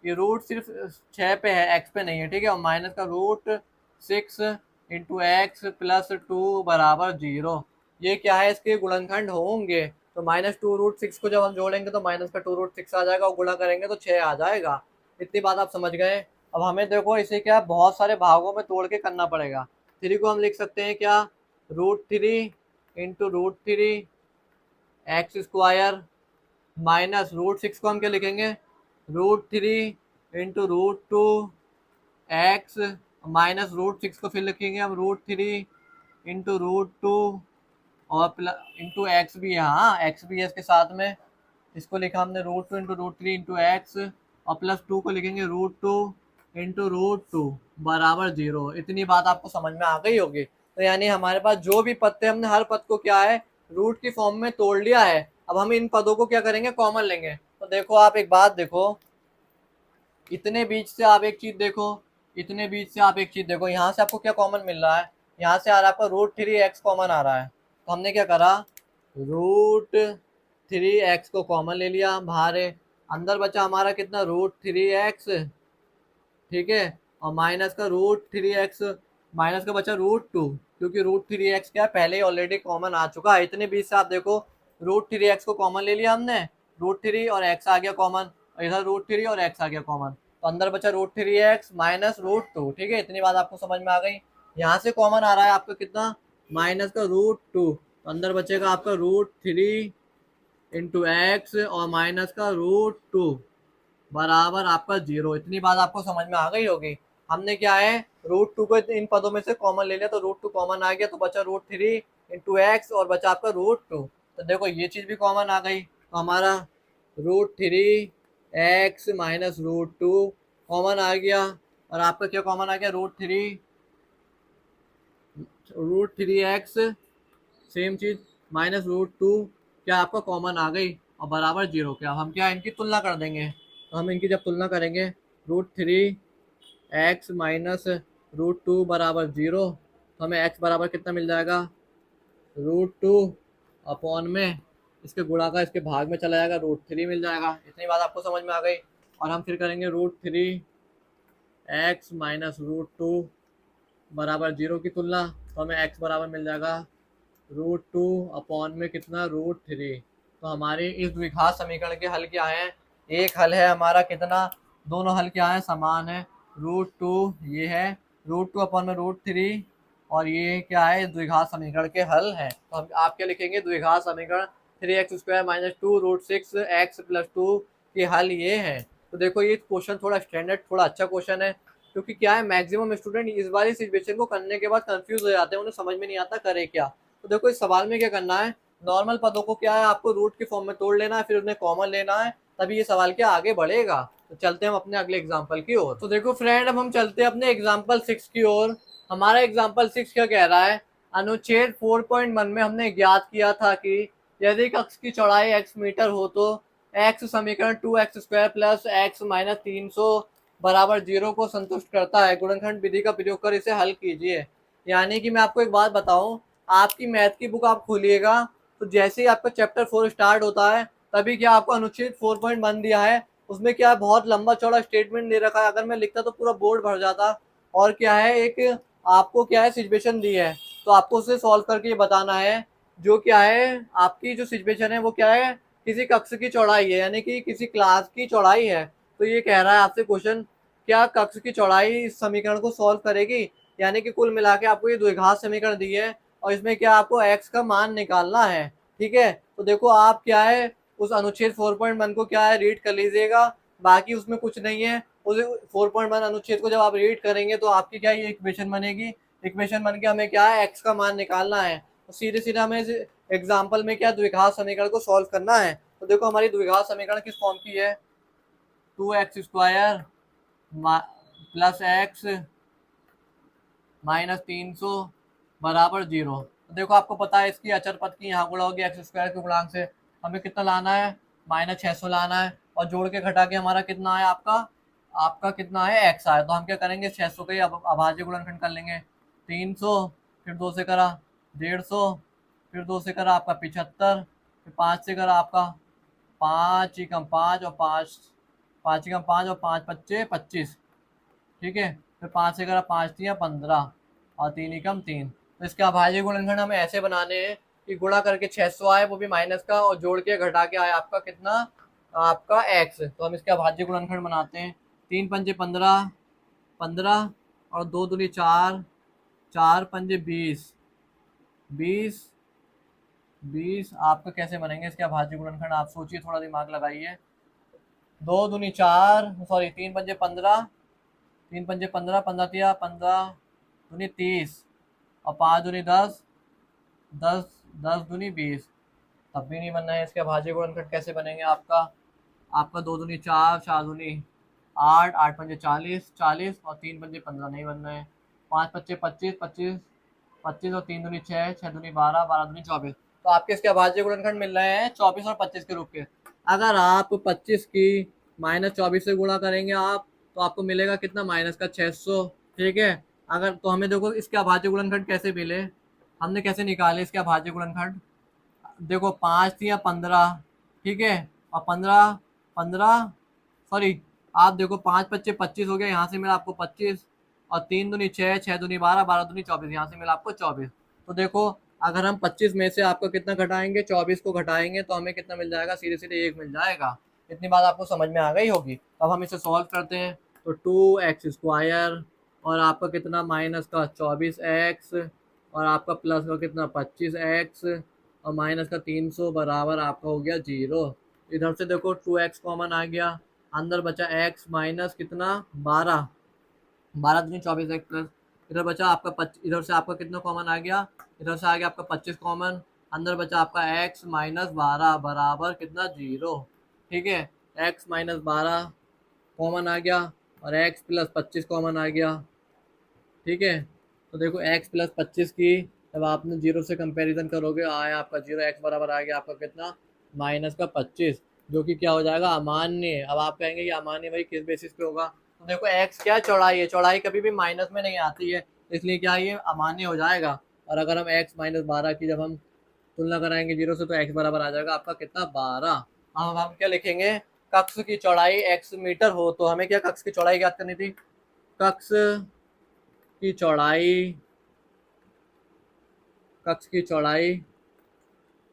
ये रूट सिर्फ 6 पे है, x पे नहीं है, ठीक है, और माइनस का √6 इंटू x + 2 बराबर 0। ये क्या है, इसके गुणनखंड होंगे। तो -2√6 को जब हम जोड़ेंगे तो माइनस का 2√6 आ जाएगा, और गुणा करेंगे तो 6 आ जाएगा। इतनी बात आप समझ गए। अब हमें देखो इसे क्या बहुत सारे भागों में तोड़ के करना पड़ेगा। 3 को हम लिख सकते हैं क्या, √3 इंटू √3 x² माइनस √6 को हम क्या लिखेंगे, √3 इंटू √2 एक्स माइनस √6 को फिर लिखेंगे हम √3 इंटू √2 और इंटू एक्स भी है, हाँ एक्स भी है इसके साथ में, इसको लिखा हमने √2 इंटू √3 इंटू एक्स, और +2 को लिखेंगे √2 इंटू √2 बराबर 0। इतनी बात आपको समझ में आ गई होगी। तो यानी हमारे पास जो भी पद थे हमने हर पद को क्या है रूट की फॉर्म में तोड़ लिया है। अब हम इन पदों को क्या करेंगे, कॉमन लेंगे। तो देखो आप एक बात देखो, इतने बीच से आप एक चीज देखो, इतने बीच से आप एक चीज देखो, यहाँ से आपको क्या कॉमन मिल रहा है, यहाँ से आ रहा है आपका √3x कॉमन आ रहा है। तो हमने क्या करा, √3x को कॉमन ले लिया, बाहर है, अंदर बचा हमारा कितना, √3x, ठीक है, और माइनस का √3x, माइनस का बचा √2, क्योंकि √3x क्या है, पहले ही ऑलरेडी कॉमन आ चुका है। इतने बीच से आप देखो √3x को कॉमन ले लिया हमने, √3 और x आ गया कॉमन, और इधर √3 और x आ गया कॉमन, तो अंदर बचा √3x माइनस √2, ठीक है, इतनी बात आपको समझ में आ गई। यहाँ से कॉमन आ रहा है आपका कितना, माइनस का √2, तो अंदर बचेगा आपका √3 × x और माइनस का √2 बराबर आपका 0। इतनी बात आपको समझ में आ गई होगी। हमने क्या है, √2 को इन पदों में से कॉमन ले लिया, तो √2 कॉमन आ गया, तो बचा √3 × x और बचा आपका √2। तो देखो ये चीज भी कॉमन आ गई, तो हमारा √3x माइनस √2 कॉमन आ गया, और आपका क्या कॉमन आ गया, √3x सेम चीज माइनस √2 क्या आपका कॉमन आ गई, और बराबर 0। क्या हम क्या इनकी तुलना कर देंगे, तो हम इनकी जब तुलना करेंगे, √3x माइनस √2 बराबर 0, तो हमें x बराबर कितना मिल जाएगा, √2 अपॉन में इसके गुणा का इसके भाग में चला जाएगा, √3 मिल जाएगा। इतनी बात आपको समझ में आ गई। और हम फिर करेंगे √3x माइनस √2 बराबर 0 की तुलना, तो हमें x बराबर मिल जाएगा √2 अपॉन में कितना, √3। तो हमारे इस द्विघात समीकरण के हल क्या है, एक हल है हमारा कितना, दोनों हल क्या है, समान है, √2 ये है, √2 अपॉन में √3, और ये क्या है, द्विघात समीकरण के हल है। तो हम आप क्या लिखेंगे, द्विघात समीकरण 3x² माइनस 2 √6x + 2 के हल ये है। तो देखो ये क्वेश्चन थोड़ा स्टैंडर्ड, थोड़ा अच्छा क्वेश्चन है, क्योंकि क्या है, मैक्सिमम स्टूडेंट इस वाली सिचुएशन को करने के बाद कंफ्यूज हो जाते हैं, उन्हें समझ में नहीं आता करे क्या। तो देखो इस सवाल में क्या करना है, नॉर्मल पदों को क्या है, आपको रूट की फॉर्म में तोड़ लेना है, फिर उन्हें कॉमन लेना है, तभी ये सवाल क्या आगे बढ़ेगा। तो चलते हैं हम अपने अगले एग्जाम्पल की ओर। तो देखो फ्रेंड, अब हम चलते हैं अपने एग्जाम्पल 6 की ओर। हमारा एग्जाम्पल 6 क्या कह रहा है, अनुच्छेद 4.1 में हमने ज्ञात किया था कि यदि कक्ष की चौड़ाई x मीटर हो तो x समीकरण 2x² प्लस x माइनस 300 बराबर 0 को संतुष्ट करता है। गुणनखंड विधि का प्रयोग कर इसे हल कीजिए। यानी कि मैं आपको एक बात बताऊं, आपकी मैथ की बुक आप खोलिएगा, तो जैसे ही आपका चैप्टर 4 स्टार्ट होता है, तभी क्या आपको अनुच्छेद 4.1 दिया है, उसमें क्या बहुत लंबा चौड़ा स्टेटमेंट दे रखा है। अगर मैं लिखता तो पूरा बोर्ड भर जाता। और क्या है, एक आपको क्या है, सिचुएशन दी है, तो आपको उसे सॉल्व करके ये बताना है, जो क्या है, आपकी जो सिचुएशन है वो क्या है, किसी कक्ष की चौड़ाई है, यानी कि किसी क्लास की चौड़ाई है। तो ये कह रहा है आपसे क्वेश्चन, क्या कक्ष की चौड़ाई इस समीकरण को सॉल्व करेगी, यानी कि कुल मिला के आपको ये द्विघात समीकरण दी है, और इसमें क्या आपको x का मान निकालना है। ठीक है, तो देखो आप क्या है, उस अनुच्छेद 4.1 को क्या है, रीड कर लीजिएगा, बाकी उसमें कुछ नहीं है। उस 4.1 अनुच्छेद को जब आप रीड करेंगे, तो आपकी क्या ये इक्वेशन बनेगी, इक्वेशन बन के हमें क्या है, x का मान निकालना है। तो सीधे सीधे हमें एग्जाम्पल में क्या द्विघात समीकरण को सॉल्व करना है। तो देखो हमारी द्विघात समीकरण किस फॉर्म की है, 2x² प्लस x माइनस 300 बराबर 0। तो देखो आपको पता है इसकी अचर पद की यहाँ गुणा होगी x² के गुणांक से, हमें कितना लाना है, -600 लाना है, और जोड़ के घटा के हमारा कितना है, आपका आपका कितना है, x आया। तो हम क्या करेंगे, 600 का ही अभाज्य गुणनखंड कर लेंगे, 300 फिर 2 से करा 150, फिर 2 से करा आपका 75, फिर 5 से करा आपका 5 ही कम 5 और 5, 5 ही कम 5 और 5 पच्चे 25, ठीक है, फिर 5 से करा 5 3 15 और 3 ही कम 3। तो इसके अभाज्य गुणनखंड हमें ऐसे बनाने हैं कि गुणा करके 600 आए, वो भी माइनस का, और जोड़ के घटा के आए आपका कितना, आपका x। तो हम इसके अभाज्य गुणनखंड बनाते हैं, 3 पंजे 15, 15 और 2 दूनी 4, 4 पंजे 20, 20, 20 आपका कैसे बनेंगे इसके अभाज्य गुणनखंड, आप सोचिए, थोड़ा दिमाग लगाइए। 2 दूनी 4, सॉरी 3 पंजे 15, 3 पंजे 15, 15 तिया 15 दूनी 30, और 5 दूनी 10, 10 10 दूनी 20, तब भी नहीं बनना है। इसके अभाज्य गुणनखंड कैसे बनेंगे, आपका आपका 2 दूनी 4, 4 दूनी 8, 8 पंजे 40, 40 और 3 पंजे 15 नहीं बनना है। 5 पच्चे 25, 25 25 और 3 दूनी 6, 6 दूनी 12, 12 दूनी 24। तो आपके इसके अभाज्य गुणनखंड मिल रहे हैं 24 और 25 के रूप के। अगर आप 25 की -24 से गुणा करेंगे आप, तो आपको मिलेगा कितना, माइनस का 600। ठीक है, अगर तो हमें देखो इसके अभाज्य गुणनखंड कैसे मिले, हमने कैसे निकाले इसके अभाज्य गुणनखंड। देखो 5 थी या 15, ठीक है, और 15 15 सॉरी, आप देखो 5 25 25 हो गया, यहाँ से मिला आपको 25, और 3 दूनी 6, 6 दूनी 12, 12 दूनी 24, यहाँ से मिला आपको 24। तो देखो अगर हम 25 में से आपको कितना घटाएंगे, 24 को घटाएंगे, तो हमें कितना मिल जाएगा, सीधे सीधे 1 मिल जाएगा। इतनी बात आपको समझ में आ गई होगी। अब हम इसे सॉल्व करते हैं, तो 2x² और आपका कितना, माइनस का 24x, और आपका प्लस का कितना 25x, और माइनस का 300 बराबर आपका हो गया 0। इधर से देखो 2x कॉमन आ गया, अंदर बचा x माइनस कितना 12, 12 दूनी 24 x प्लस, इधर बचा आपका इधर से आपका कितना कॉमन आ गया, इधर से आ गया आपका 25 कॉमन, अंदर बचा आपका x माइनस 12 बराबर कितना 0। ठीक है, x माइनस 12 कॉमन आ गया और x प्लस 25 कॉमन आ गया। ठीक है, तो देखो x प्लस 25 की जब आपने 0 से कंपैरिजन करोगे, आया आपका 0, x बराबर आ गया आपका कितना, माइनस का 25, जो कि क्या हो जाएगा, अमान्य। अब आप कहेंगे ये अमान्य भाई किस बेसिस पे होगा, तो देखो x क्या है, चौड़ाई है, चौड़ाई कभी भी माइनस में नहीं आती है, इसलिए क्या ये अमान्य हो जाएगा। और अगर हम x माइनस 12 की जब हम तुलना कराएंगे 0 से, तो x बराबर आ जाएगा आपका कितना, 12। अब हम क्या लिखेंगे, कक्ष की चौड़ाई x मीटर हो, तो हमें क्या कक्ष की चौड़ाई ज्ञात करनी थी, कक्ष की चौड़ाई, कक्ष की चौड़ाई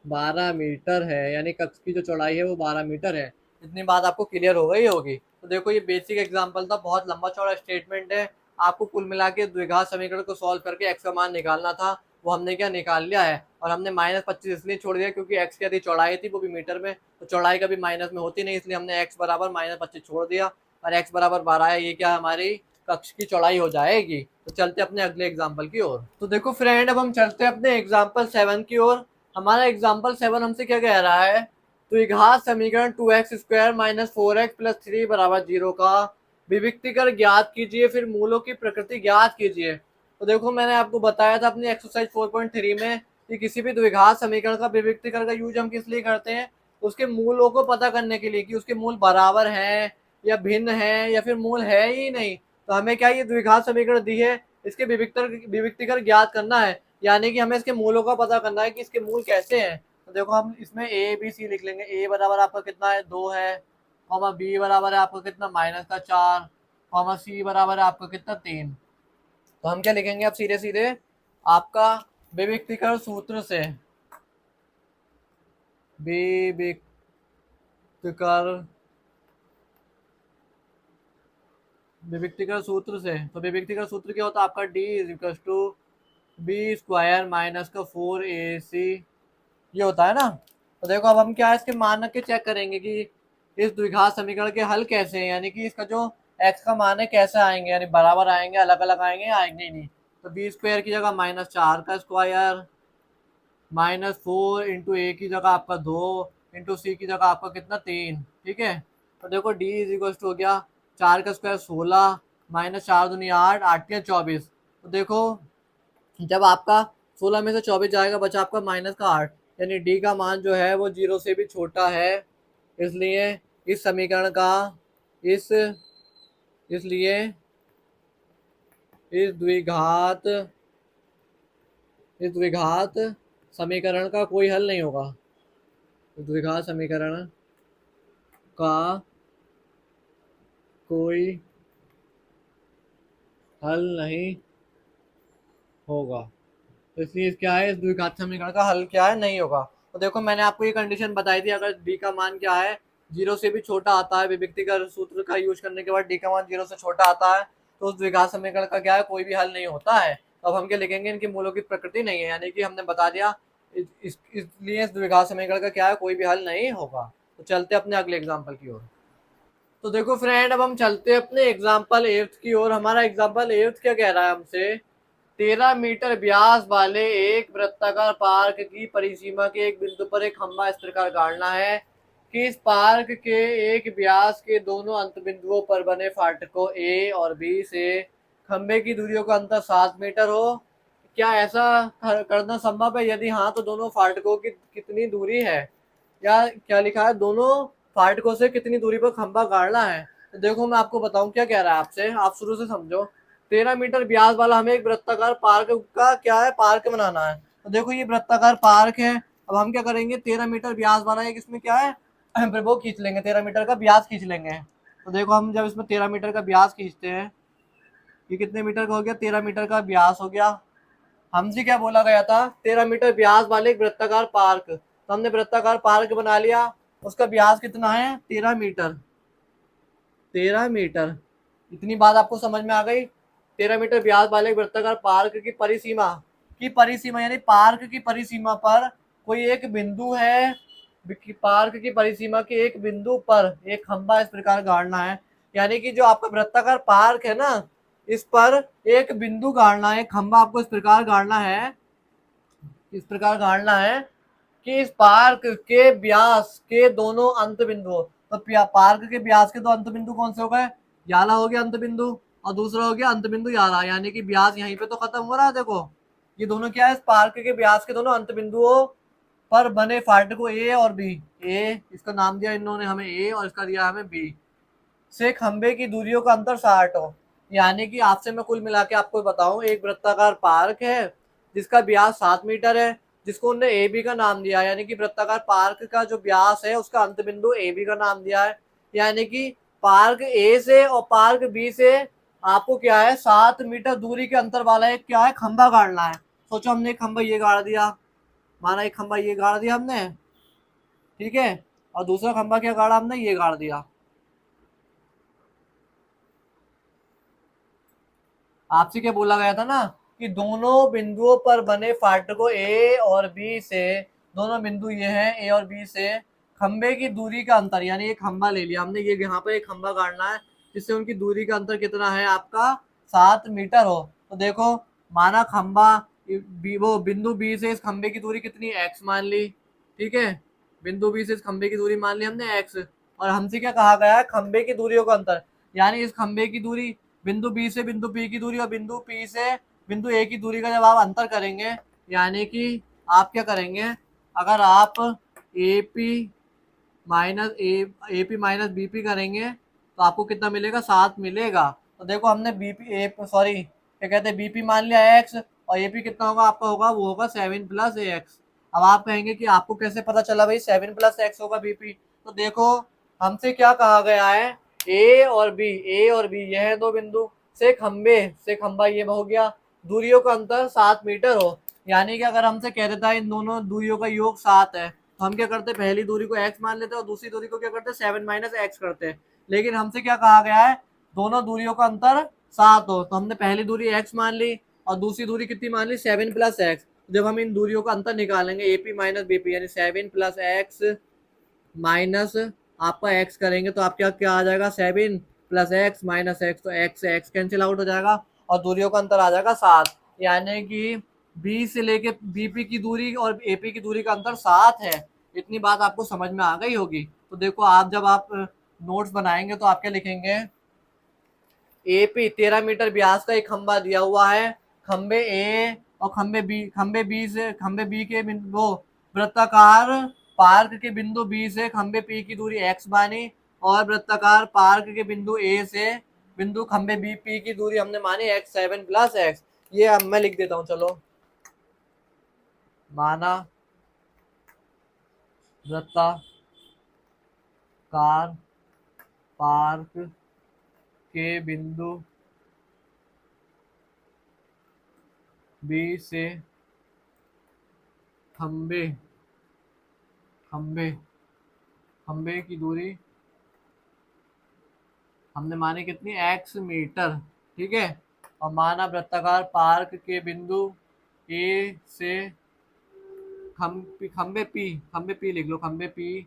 12 मीटर है, यानी कक्ष की जो चौड़ाई है वो 12 मीटर है। इतनी बात आपको क्लियर हो गई होगी। तो देखो ये बेसिक एग्जांपल था, बहुत लंबा चौड़ा स्टेटमेंट है, आपको कुल मिला के द्विघात समीकरण को सॉल्व करके एक्स का मान निकालना था, वो हमने क्या निकाल लिया है। और हमने -25 इसलिए छोड़ दिया क्योंकि एक्स की यदि चौड़ाई थी वो भी मीटर में, तो चौड़ाई कभी माइनस में होती नहीं, इसलिए हमने एक्स बराबर -25 छोड़ दिया, और एक्स बराबर 12 है, ये क्या हमारी कक्ष की चौड़ाई हो जाएगी। तो चलते अपने अगले एग्जाम्पल की ओर। तो देखो फ्रेंड, अब हम चलते हैं अपने एग्जाम्पल 7 की ओर। हमारा एग्जाम्पल 7 हमसे क्या कह रहा है, द्विघात समीकरण 2x² माइनस 4x प्लस 3 बराबर 0 का विविक्तीकर ज्ञात कीजिए, फिर मूलों की प्रकृति ज्ञात कीजिए। तो देखो मैंने आपको बताया था अपनी एक्सरसाइज 4.3 में कि किसी भी द्विघात समीकरण का विविक्तीकर का यूज हम किस लिए करते हैं, उसके मूलों को पता करने के लिए कि उसके मूल बराबर हैं या भिन्न हैं या फिर मूल है ही नहीं। तो हमें क्या ये द्विघात समीकरण दी है, इसके विविक्तीकर ज्ञात करना है, यानी कि हमें इसके मूलों का पता करना है कि इसके मूल कैसे हैं। तो देखो हम इसमें ए बी सी लिख लेंगे। ए बराबर आपका कितना है, 2 है, कॉमा बी बराबर है आपका कितना, -4, कॉमा सी बराबर है आपका कितना, 3। तो हम क्या लिखेंगे अब, सीधे सीधे आपका विविक्तीकरण सूत्र से, विविक्तीकरण विविक्तीकरण सूत्र से, तो विविक्तीकरण सूत्र क्या होता है आपका, D is equal to B square minus का 4ac, ये होता है ना। तो देखो अब हम क्या है, इसके मान के चेक करेंगे कि इस द्विघात समीकरण के हल कैसे हैं, यानी कि इसका जो x का मान है कैसे आएंगे, यानी बराबर आएंगे, अलग अलग आएंगे, आएंगे ही नहीं। तो बी स्क्वायर की जगह -4 का स्क्वायर, -4 इंटू ए की जगह आपका 2, इंटू सी की जगह आपका कितना, 3। ठीक है, तो देखो डी इज इक्वल टू हो गया 4 का स्क्वायर 16, -4 दूनी 8, 8 या 24। तो देखो जब आपका 16 में से 24 जाएगा, बचा आपका -8, यानी डी का मान जो है वो 0 से भी छोटा है। इसलिए इस समीकरण का इस इसलिए इस द्विघात समीकरण का कोई हल नहीं होगा, द्विघात समीकरण का कोई हल नहीं होगा। तो इसलिए क्या है, इस द्विघात समीकरण का हल क्या है, नहीं होगा। तो देखो मैंने आपको ये कंडीशन बताई थी, अगर डी का मान क्या है, 0 से भी छोटा आता है, विविक्तीकरण सूत्र का यूज करने के बाद डी का मान 0 से छोटा आता है, तो उस द्विघात समीकरण का क्या है, कोई भी हल नहीं होता है। तो अब हम क्या लिखेंगे, इनके मूलों की प्रकृति नहीं है, यानी कि हमने बता दिया इसलिए इस द्विघात समीकरण का क्या है, कोई भी हल नहीं होगा। तो चलते अपने अगले एग्जाम्पल की ओर। तो देखो फ्रेंड, अब हम चलते अपने एग्जाम्पल 8 की ओर। हमारा एग्जाम्पल 8 क्या कह रहा है हमसे, 13 मीटर व्यास वाले एक वृत्ताकार पार्क की परिसीमा के एक बिंदु पर एक खंभा इस प्रकार गाड़ना है कि इस पार्क के एक व्यास के दोनों अंत बिंदुओं पर बने फाटकों ए और बी से खंभे की दूरियों का अंतर 7 मीटर हो। क्या ऐसा करना संभव है? यदि हाँ तो दोनों फाटकों की कितनी दूरी है, या क्या लिखा है, दोनों फाटकों से कितनी दूरी पर खंभा गाड़ना है। तो देखो मैं आपको बताऊं क्या कह रहा है आपसे, आप शुरू से समझो। 13 मीटर ब्यास वाला हमें एक वृत्ताकार पार्क का क्या है, पार्क बनाना है। तो देखो ये वृत्ताकार पार्क है। अब हम क्या करेंगे, 13 मीटर ब्यास वाला एक इसमें क्या है वो खींच लेंगे, 13 मीटर का ब्यास खींच लेंगे। तो देखो हम जब इसमें 13 मीटर का ब्यास खींचते हैं, ये कितने मीटर का हो गया, 13 मीटर का ब्यास हो गया। हमसे क्या बोला गया था, 13 मीटर ब्यास वाले एक वृत्ताकार पार्क, तो हमने वृत्ताकार पार्क बना लिया। उसका ब्यास कितना है, 13 मीटर। 13 मीटर, इतनी बात आपको समझ में आ गई। 13 मीटर ब्यास वाले वृत्ताकार पार्क की परिसीमा यानी पार्क की परिसीमा पर कोई एक बिंदु है, पार्क की परिसीमा के एक बिंदु पर एक खंभा इस प्रकार गाड़ना है। यानी कि जो आपका वृत्ताकार पार्क है ना, इस पर एक बिंदु गाड़ना है, खंभा आपको इस प्रकार गाड़ना है कि इस पार्क के व्यास के दोनों अंत बिंदुओं, तो पार्क के व्यास के दो अंत बिंदु कौन से हो गए, याला हो गया अंत बिंदु, और दूसरा हो गया अंत बिंदु याला, यानी कि व्यास यहीं पे तो खत्म हो रहा है। देखो ये दोनों क्या है, इस पार्क के व्यास के दोनों अंत बिंदुओं पर बने फाटकों ए और बी, ए इसका नाम दिया इन्होंने हमें ए, और इसका दिया हमें बी, से खंबे की दूरियों का अंतर 60 हो। यानी कि आपसे मैं कुल मिला के आपको बताऊं, एक वृत्ताकार पार्क है जिसका व्यास 7 मीटर है, जिसको उन्होंने ए बी का नाम दिया, यानी कि वृत्ताकार पार्क का जो व्यास है उसका अंत बिंदु ए बी का नाम दिया है। यानी कि पार्क ए से और पार्क बी से आपको क्या है, 7 मीटर दूरी के अंतर वाला एक क्या है, खंभा गाड़ना है। सोचो हमने एक खंभा ये गाड़ दिया, माना एक खंभा ये गाड़ दिया हमने, ठीक है, और दूसरा खंभा क्या गाड़ा हमने, ये गाड़ दिया। आपसे क्या बोला गया था ना, कि दोनों बिंदुओं पर बने फाटकों ए और बी से, दोनों बिंदु ये हैं ए और बी से, खंबे की दूरी का अंतर, यानी एक खंबा ले लिया हमने, ये यहाँ पर एक खंबा गाड़ना है जिससे उनकी दूरी का अंतर कितना है आपका, 7 मीटर हो। तो देखो माना खंबा वो बिंदु बी से इस खंबे की दूरी कितनी, एक्स मान ली, ठीक है, बिंदु बी से इस खंबे की दूरी मान ली हमने एक्स, और हमसे क्या कहा गया है, खंबे की दूरियों का अंतर, यानी इस खंबे की दूरी, बिंदु बी से बिंदु पी की दूरी और बिंदु पी से बिंदु ए की दूरी का जब आप अंतर करेंगे, यानी कि आप क्या करेंगे, अगर आप A P minus B P करेंगे तो आपको कितना मिलेगा, 7 मिलेगा। तो देखो हमने क्या कहते हैं, बीपी मान लिया एक्स, और एपी कितना होगा आपका, होगा वो होगा 7 + एक्स। अब आप कहेंगे कि आपको कैसे पता चला भाई 7 + एक्स होगा बीपी, तो देखो हमसे क्या कहा गया है, ए और बी यह दो बिंदु से खंबा ये हो गया, दूरियों का अंतर 7 मीटर हो। यानी कि अगर हमसे कह देता है इन दोनों दूरियों का योग 7 है, तो हम क्या करते, पहली दूरी को x मान लेते और दूसरी दूरी को क्या करते, 7 - x करते। लेकिन हमसे क्या कहा गया है, दोनों दूरियों का अंतर 7 हो, तो हमने पहली दूरी x मान ली और दूसरी दूरी कितनी मान ली, 7 + x। जब हम इन दूरियों का अंतर निकालेंगे AP - BP, यानी 7 + x माइनस आपका x करेंगे तो आप क्या आ जाएगा, 7 + x - x, तो x से x कैंसिल आउट हो जाएगा और दूरियों का अंतर आ जाएगा 7। यानी कि बी से लेके बीपी की दूरी और एपी की दूरी का अंतर 7 है। इतनी बात आपको समझ में आ गई होगी। तो देखो आप जब आप नोट्स बनाएंगे तो आप क्या लिखेंगे, एपी 13 मीटर व्यास का एक खंबा दिया हुआ है, खंबे ए और खंबे बी के वो वृत्ताकार पार्क के बिंदु बी से खंबे पी की दूरी x मानी, और वृत्ताकार पार्क के बिंदु ए से बिंदु खंबे बी पी की दूरी हमने मानी x, 7 + x। ये अब मैं लिख देता हूँ, चलो माना वृत्ताकार पार्क के बिंदु बी से खंबे खंबे खंबे की दूरी हमने मानी कितनी, x मीटर, ठीक है, और माना वृत्ताकार पार्क के बिंदु ए से खंबे पी लिख लो, खंबे पी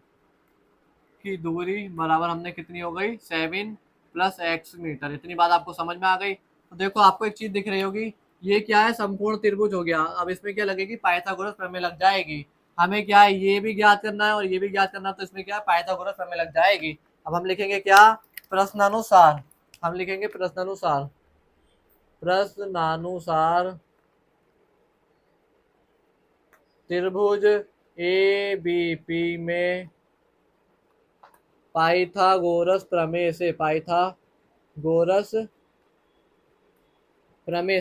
की दूरी बराबर हमने कितनी हो गई, 7 + x मीटर। इतनी बात आपको समझ में आ गई। तो देखो आपको एक चीज दिख रही होगी, ये क्या है, संपूर्ण त्रिभुज हो गया। अब इसमें क्या लगेगी, पाइथागोरस प्रमेय लग जाएगी। हमें क्या है, ये भी ज्ञात करना है और ये भी ज्ञात करना है, तो इसमें क्या है, पाइथागोरस प्रमेय लग जाएगी। अब हम लिखेंगे क्या, प्रश्नानुसार, हम लिखेंगे प्रश्नानुसार त्रिभुज ए बी पी में पाइथागोरस प्रमेय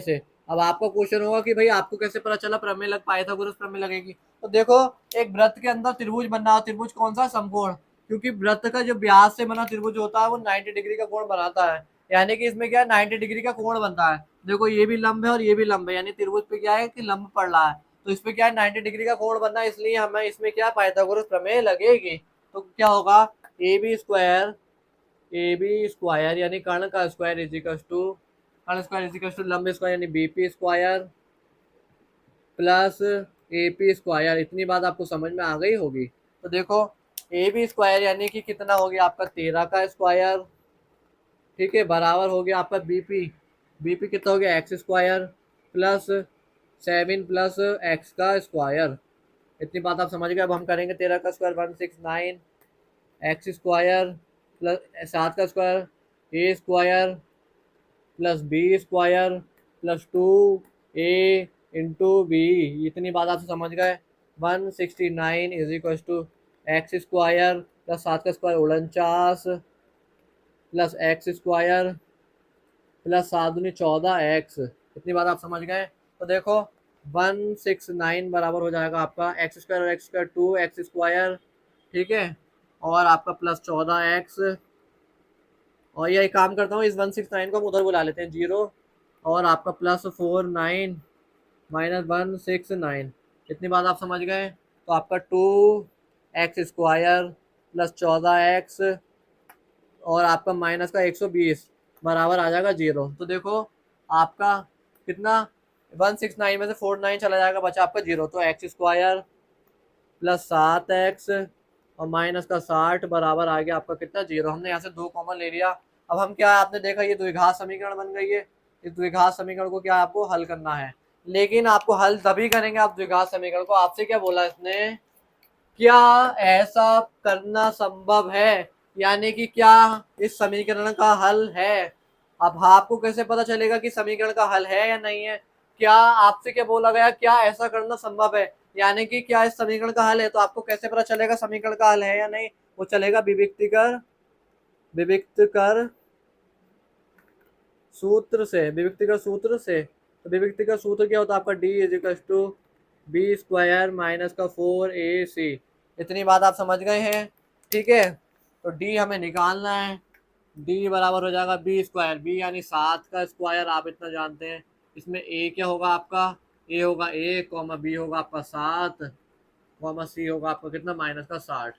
से। अब आपका क्वेश्चन होगा कि भाई आपको कैसे पता चला प्रमेय लग पाइथागोरस प्रमेय लगेगी। तो देखो, एक वृत्त के अंदर त्रिभुज बन रहा है, त्रिभुज कौन सा, समकोण, क्योंकि वृत्त का जो व्यास से बना त्रिभुज होता है वो 90 डिग्री का कोण बनाता है, यानी कि इसमें क्या है 90 डिग्री का कोण बनता है। देखो ये भी लंब है और ये भी लंब है, यानी त्रिभुज पे क्या है कि लंब पड़ रहा है, तो इसमें क्या है 90 डिग्री का कोण बनना है, इसलिए हमें इसमें क्या पाइथागोरस प्रमेय लगेगी। तो क्या होगा, ए बी स्क्वायर यानी कर्ण का स्क्वायर इज इक्वल टू लंब स्क्वायर यानी BP square plus AP square. इतनी बात आपको समझ में आ गई होगी। तो देखो ए बी स्क्वायर यानी कि कितना हो गया आपका 13 का स्क्वायर, ठीक है, बराबर हो गया आपका बीपी, बीपी कितना हो गया x square plus 7 plus x का स्क्वायर। इतनी बात आप समझ गए। अब हम करेंगे 13 का स्क्वायर 169 एक्स स्क्वायर प्लस 7 का square a square plus B square plus 2 a into b. इतनी बात आप समझ गए। 169 is equal to x square plus 7 का square 49 plus x square plus 7 दूनी 14 एक्स। इतनी बात आप समझ गए। तो देखो 169 बराबर हो जाएगा आपका एक्स स्क्वायर और एक्स स्क्वायर 2 एक्स स्क्वायर, ठीक है, और आपका प्लस 14 एक्स। और ये एक काम करता हूँ, इस 169 को हम उधर बुला लेते हैं 0, और आपका प्लस 49 माइनस 169। इतनी बात आप समझ गए। तो आपका 2 एक्स स्क्वायर प्लस 14 एक्स और आपका माइनस का 120 बराबर आ जाएगा 0। तो देखो आपका कितना 169 में से 49 चला जाएगा, बचा आपका 0। तो एक्स स्क्वायर प्लस 7 एक्स और माइनस का 60 बराबर आ गया आपका कितना 0। हमने यहाँ से 2 कॉमन ले लिया। अब हम क्या, आपने देखा ये द्विघात समीकरण बन गई है। इस द्विघात समीकरण को क्या आपको हल करना है, लेकिन आपको हल तभी करेंगे आप द्विघात समीकरण को। आपसे क्या बोला इसने, क्या ऐसा करना संभव है, यानी कि क्या इस समीकरण का हल है। अब आपको कैसे पता चलेगा कि समीकरण का हल है या नहीं है, क्या आपसे क्या बोला गया, क्या ऐसा करना संभव है, यानी कि क्या इस समीकरण का हल है। तो आपको कैसे पता चलेगा समीकरण का हल है या नहीं, वो चलेगा विविक्तकर सूत्र से। तो विविक्तकर सूत्र क्या होता है आपका, D is equal to B square minus का 4ac। इतनी बात आप समझ गए हैं, ठीक है। तो डी हमें निकालना है, डी बराबर हो जाएगा बी स्क्वायर, बी यानी 7 का स्क्वायर, आप इतना जानते हैं। इसमें ए क्या होगा आपका, ए होगा 1 कॉमा बी होगा आपका 7 कॉमा सी होगा आपका कितना माइनस का 60।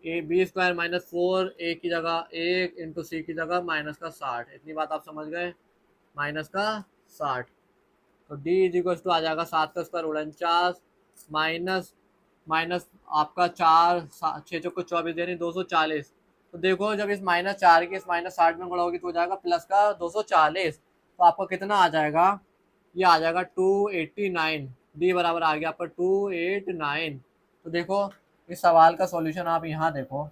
ए बी स्क्वायर माइनस 4 ए की जगह 1 इंटू सी की जगह माइनस का 60। इतनी बात आप समझ गए, माइनस का 60। तो डी इज इक्वल टू आ जाएगा 7 का स्क्वायर 49 माइनस माइनस आपका 4 6 चौको 24 यानी 240। तो देखो जब इस -4 की इस -60 में गुणा होगी तो हो जाएगा प्लस का 240। तो आपको कितना आ जाएगा, ये आ जाएगा 289। डी बराबर आ गया आपका 289। तो देखो इस सवाल का सॉल्यूशन आप यहाँ देखो,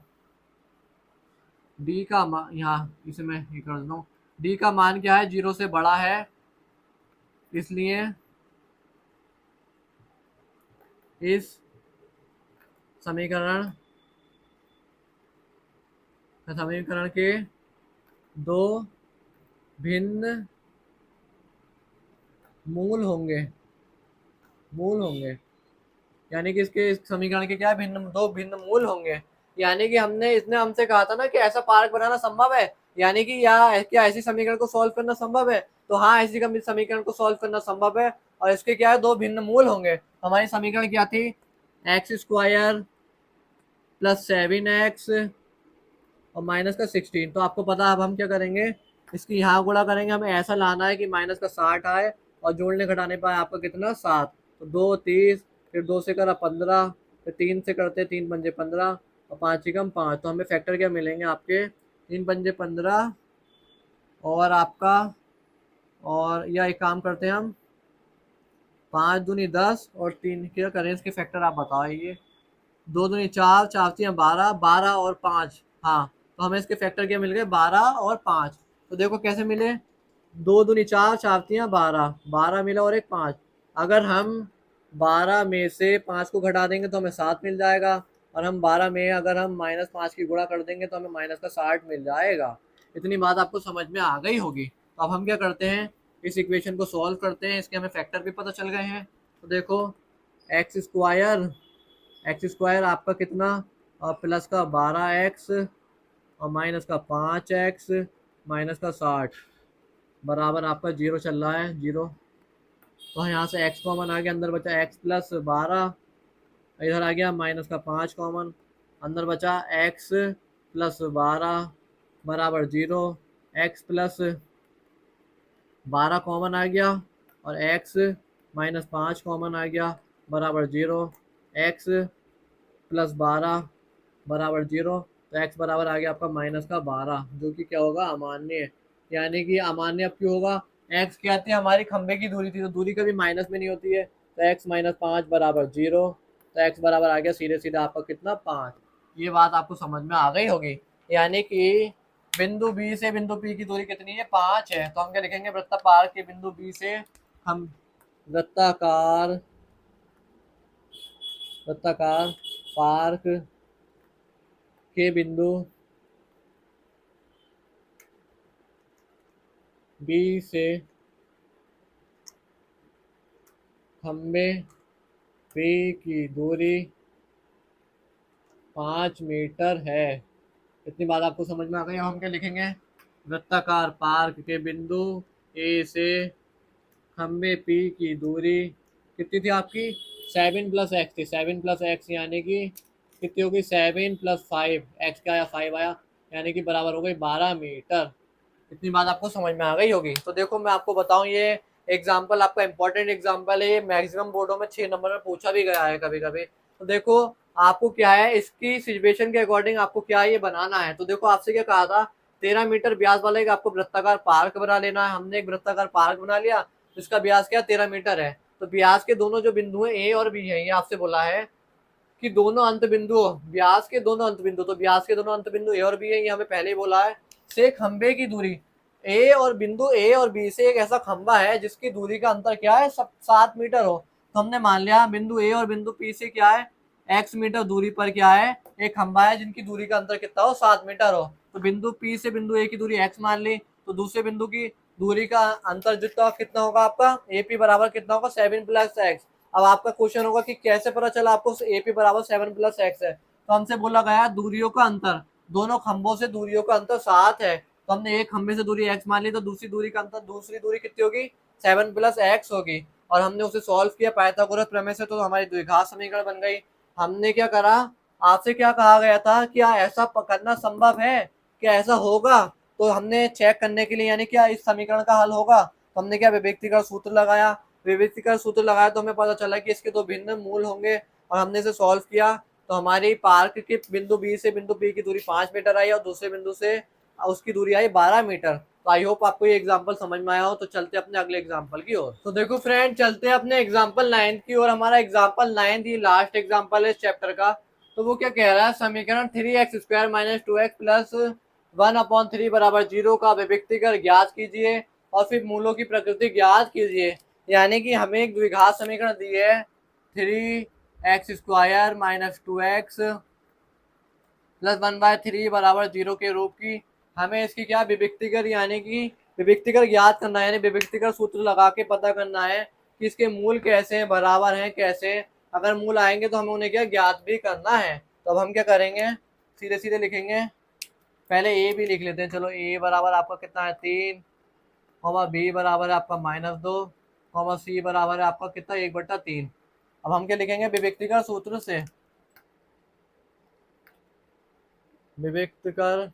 डी का मान यहाँ इसे मैं ये कर देता हूँ, डी का मान क्या है, 0 से बड़ा है, इसलिए इस समीकरण के दो भिन्न मूल होंगे यानी कि इसके इस समीकरण के क्या दो भिन्न मूल होंगे। यानी कि इसने हमसे कहा था ना कि ऐसा पार्क बनाना संभव है, यानी कि क्या ऐसी समीकरण को सॉल्व करना संभव है। तो हाँ, ऐसी समीकरण को सॉल्व करना संभव है और इसके क्या है दो भिन्न मूल होंगे। हमारी समीकरण क्या थी, एक्स स्क्वायर प्लस 7x और माइनस का 16। तो आपको पता है अब हम क्या करेंगे, इसकी यहाँ गुणा करेंगे, हमें ऐसा लाना है कि माइनस का 60 आए और जोड़ने घटाने पाए आपका कितना 7। तो 2 30 फिर 2 से करा 15 फिर 3 से करते 3 पंजे 15 और 5 ही कम 5। तो हमें फैक्टर क्या मिलेंगे आपके 3 पंजे 15 और आपका, और या एक काम करते हैं हम 5 दूनी 10 और 3 क्या करें इसके फैक्टर आप बताओ। ये 2 दूनी 4 4 12 12 और 5, हाँ। तो हमें इसके फैक्टर क्या मिल गए 12 और 5। तो देखो कैसे मिले, 2 दूनी 4 4 12 12 मिला और एक 5। अगर हम 12 में से 5 को घटा देंगे तो हमें 7 मिल जाएगा, और हम 12 में अगर हम -5 की गुणा कर देंगे तो हमें माइनस का 60 मिल जाएगा। इतनी बात आपको समझ में आ गई होगी। तो अब हम क्या करते हैं, इस इक्वेशन को सॉल्व करते हैं, इसके हमें फैक्टर भी पता चल गए हैं। तो देखो एक्स स्क्वायर आपका कितना, और प्लस का 12x और माइनस का 5x माइनस का 60 बराबर आपका 0 चल रहा है, 0। तो यहाँ से x कॉमन आ गया, अंदर बचा x+12, इधर आ गया -5 कॉमन, अंदर बचा x+12 बराबर 0, x+12 कॉमन आ गया और x-5 कॉमन आ गया बराबर 0, x+12 बराबर 0। तो x बराबर आ गया आपका -12, जो कि क्या होगा, अमान्य है। यानी कि अमान्य अब क्यों होगा, x क्या थी, हमारी खंबे की दूरी थी, तो दूरी कभी माइनस में नहीं होती है। तो x-5 बराबर 0, तो x बराबर आ गया सीधे सीधे आपका कितना, 5। ये बात आपको समझ में आ गई होगी। यानी कि बिंदु बी से बिंदु पी की दूरी कितनी है, 5 है। तो हम क्या लिखेंगे, वृत्ताकार के बिंदु बी से हम वृत्ताकार वृत्ताकार पार्क के बिंदु बी से खंबे पी की दूरी 5 मीटर है। इतनी बात आपको समझ में आ गई। हम क्या लिखेंगे, वृत्ताकार पार्क के बिंदु ए से खंबे पी की दूरी कितनी थी आपकी, 7+x थी, 7+x यानी कि कितनी होगी, 7+5, x का आया 5 आया, यानी कि बराबर हो गई 12 मीटर। इतनी बात आपको समझ में आ गई होगी। तो देखो मैं आपको बताऊं, ये एग्जाम्पल आपका इंपॉर्टेंट एग्जाम्पल है, ये मैक्सिमम बोर्डों में 6 नंबर में पूछा भी गया है कभी कभी। तो देखो आपको क्या है, इसकी सिचुएशन के अकॉर्डिंग आपको क्या है ये बनाना है। तो देखो आपसे क्या कहा था, 13 मीटर व्यास वाला एक आपको वृत्ताकार पार्क बना लेना है। हमने एक वृत्ताकार पार्क बना लिया, जिसका व्यास क्या 13 मीटर है। तो व्यास के दोनों जो बिंदु है ए और बी है, ये आपसे बोला है कि दोनों अंत बिंदु, व्यास के दोनों अंत बिंदु, तो व्यास के दोनों अंत बिंदु ए और बी है, ये हमें पहले ही बोला है। से खंबे की दूरी ए और बिंदु ए और बी से एक ऐसा खंबा है जिसकी दूरी का अंतर क्या है, 7 मीटर हो। तो हमने मान लिया बिंदु ए और बिंदु पी से क्या है, x मीटर दूरी पर क्या है, एक खंबा है जिनकी दूरी का अंतर कितना हो, 7 मीटर हो। तो बिंदु पी से बिंदु ए की दूरी x मान ली, तो दूसरे बिंदु की दूरी का अंतर जितना कितना होगा आपका, ए पी बराबर कितना होगा, 7+x। अब आपका क्वेश्चन होगा कि कैसे पता चला आपको ए पी बराबर 7+x है। तो हमसे बोला गया दूरियों का अंतर, दोनों खंभों से दूरियों का अंतर 7 है। तो हमने एक खंबे से दूरी x मान ली, तो दूसरी दूरी का अंतर, दूसरी दूरी कितनी होगी, 7+x होगी। और हमने उसे सॉल्व किया पाइथागोरस प्रमेय से, तो हमारी द्विघात समीकरण बन गई। हमने क्या करा, आपसे क्या कहा गया था, क्या ऐसा करना संभव है, क्या ऐसा होगा। तो हमने चेक करने के लिए, यानी क्या इस समीकरण का हल होगा, तो हमने क्या विभक्तिकर सूत्र लगाया। विभक्तिकर सूत्र लगाया तो हमें पता चला कि इसके दो भिन्न मूल होंगे, और हमने इसे सॉल्व किया। तो हमारी पार्क के बिंदु बी से बिंदु पी की दूरी 5 मीटर आई, और दूसरे बिंदु से उसकी दूरी आई 12 मीटर। तो आई होप आपको ये एग्जांपल समझ में आया हो। तो चलते अपने अगले एग्जांपल की ओर। तो देखो फ्रेंड, चलते हैं अपने एग्जांपल 9 की ओर। हमारा एग्जांपल 9 ये लास्ट एग्जांपल है इस चैप्टर का। तो वो क्या कह रहा है, समीकरण 3x² - 2x प्लस 1/3 बराबर 0 का विभक्तिकर ज्ञात कीजिए और फिर मूलों की प्रकृति ज्ञात कीजिए। यानी कि हमें एक द्विघात समीकरण दी है, 3x² - 2x प्लस 1/3 बराबर 0 के रूप की। हमें इसकी क्या विभक्तिकर, यानी कि विभक्तिकर ज्ञात करना है, यानी विभक्तिकर सूत्र लगा के पता करना है कि इसके मूल कैसे हैं, बराबर हैं कैसे। अगर मूल आएंगे तो हमें उन्हें क्या ज्ञात भी करना है। तो अब हम क्या करेंगे, सीधे सीधे लिखेंगे। पहले ए भी लिख लेते हैं, चलो। ए बराबर आपका कितना है, 3, बी बराबर है आपका -2, सी बराबर है आपका कितना, 1/3। अब हम क्या लिखेंगे, विभक्तिकर सूत्र से, विभक्तिकर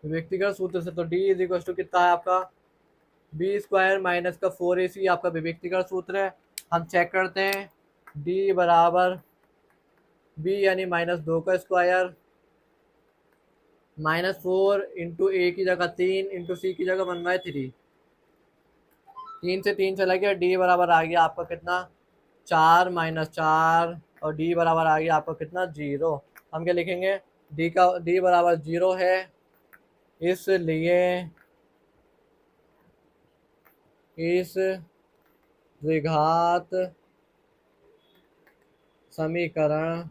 विभक्तिकर सूत्र से, तो डी इज इक्वल टू कितना है आपका, b² माइनस का 4ac आपका विभक्तिकर सूत्र है। हम चेक करते हैं, d बराबर b यानी -2 का स्क्वायर, -4 इंटू ए की जगह 3 इंटू सी की जगह 1/3, 3 से 3 चला गया, डी बराबर आ गया आपका कितना, 4 - 4, और डी बराबर आ गया आपका कितना, 0। हम क्या लिखेंगे, डी बराबर 0 है, इसलिए इस द्विघात समीकरण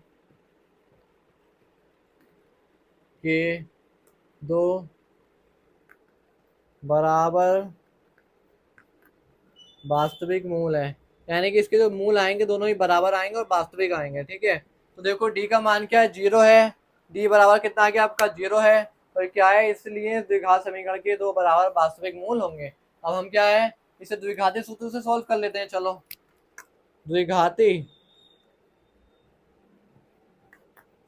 के दो बराबर वास्तविक मूल है, यानी कि इसके जो मूल आएंगे दोनों ही बराबर आएंगे और वास्तविक आएंगे। ठीक है, तो देखो डी का मान क्या है, 0 है। डी बराबर कितना आ गया आपका, 0 है। और क्या है, इसलिए द्विघात समीकरण के दो बराबर वास्तविक मूल होंगे। अब हम क्या है, इसे द्विघाती सूत्र से सॉल्व कर लेते हैं। चलो, द्विघाती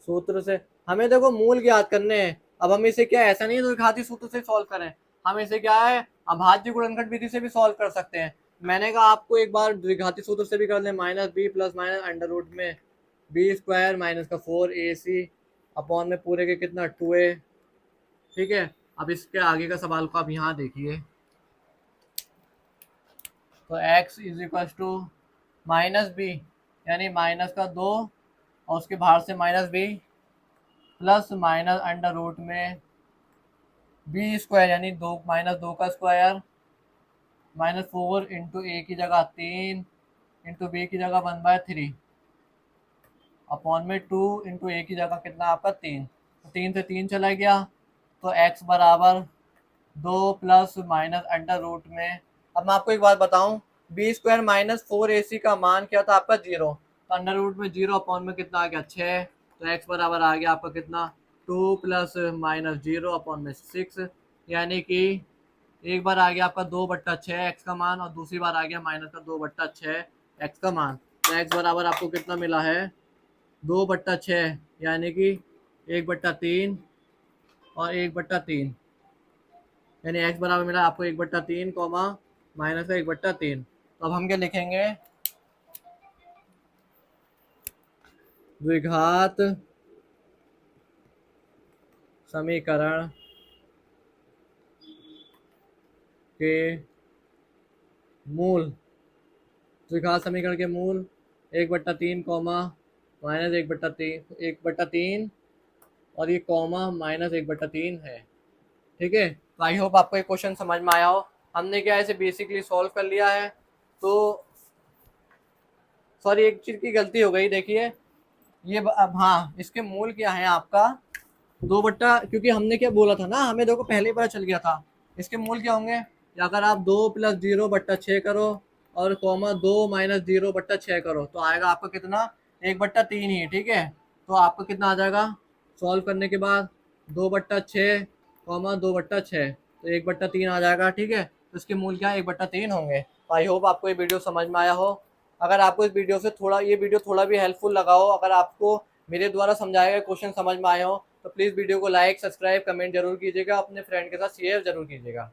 सूत्र से हमें देखो मूल ज्ञात करने हैं। अब हम इसे क्या, ऐसा नहीं द्विघाती सूत्र से सॉल्व करें, हम इसे क्या है अभाज्य गुणनखंड विधि से भी सॉल्व कर सकते हैं। मैंने कहा आपको एक बार द्विघाती सूत्र से भी कर ले, minus B plus minus under root में बी स्क्वायर माइनस का 4ac अपॉन में पूरे के कितना 2a। ठीक है, अब इसके आगे का सवाल को आप यहाँ देखिए, तो x is equal to minus B यानी माइनस का 2 और उसके बाहर से minus B plus minus under root में बी स्क्वायर यानी 2 माइनस 2 का स्क्वायर माइनस 4 इंटू ए की जगह 3 इंटू बी की जगह 1/3 अपॉन में 2 इंटू ए की जगह कितना आपका 3, तो 3 से 3 चला गया, तो x बराबर 2 प्लस माइनस अंडर रूट में। अब मैं आपको एक बात बताऊं, बी स्क्वायर माइनस 4ac का मान क्या था आपका 0, तो अंडर रूट में 0 अपॉन में कितना आ गया 6, तो x बराबर आ गया आपका कितना 2 प्लस माइनस 0 अपॉन में 6, यानी कि एक बार आ गया आपका 2/6 एक्स का मान और दूसरी बार आ गया माइनस का 2/6 एक्स का मान। तो एक्स बराबर आपको कितना मिला है 2/6 यानी कि 1/3 और 1/3, यानी एक्स बराबर मिला आपको 1/3 कॉमा माइनस का 1/3। तो अब हम क्या लिखेंगे, द्विघात समीकरण के मूल, द्विघात समीकरण के मूल 1/3 कॉमा माइनस 1/3 और ये कॉमा माइनस 1/3 है। ठीक है, तो आई होप आपको ये क्वेश्चन समझ में आया हो। हमने क्या ऐसे बेसिकली सॉल्व कर लिया है। तो सॉरी, एक चीज की गलती हो गई, देखिए ये अब हाँ, इसके मूल क्या है आपका 2 क्योंकि हमने क्या बोला था ना, हमें देखो पहले ही पता चल गया था। इसके मूल क्या होंगे, अगर आप 2 प्लस 0/6 करो और कॉमा 2 माइनस 0/6 करो तो आएगा आपका कितना 1/3 ही। ठीक है, तो आपका कितना आ जाएगा सॉल्व करने के बाद 2/6 कॉमा 2/6, तो 1/3 आ जाएगा। ठीक है, तो इसके मूल क्या 1/3 होंगे। आई होप आपको ये वीडियो समझ में आया हो। अगर आपको इस वीडियो से ये वीडियो थोड़ा भी हेल्पफुल लगा हो, अगर आपको मेरे द्वारा समझाए गए क्वेश्चन समझ में आए हो, तो प्लीज़ वीडियो को लाइक सब्सक्राइब कमेंट जरूर कीजिएगा, अपने फ्रेंड के साथ शेयर जरूर कीजिएगा।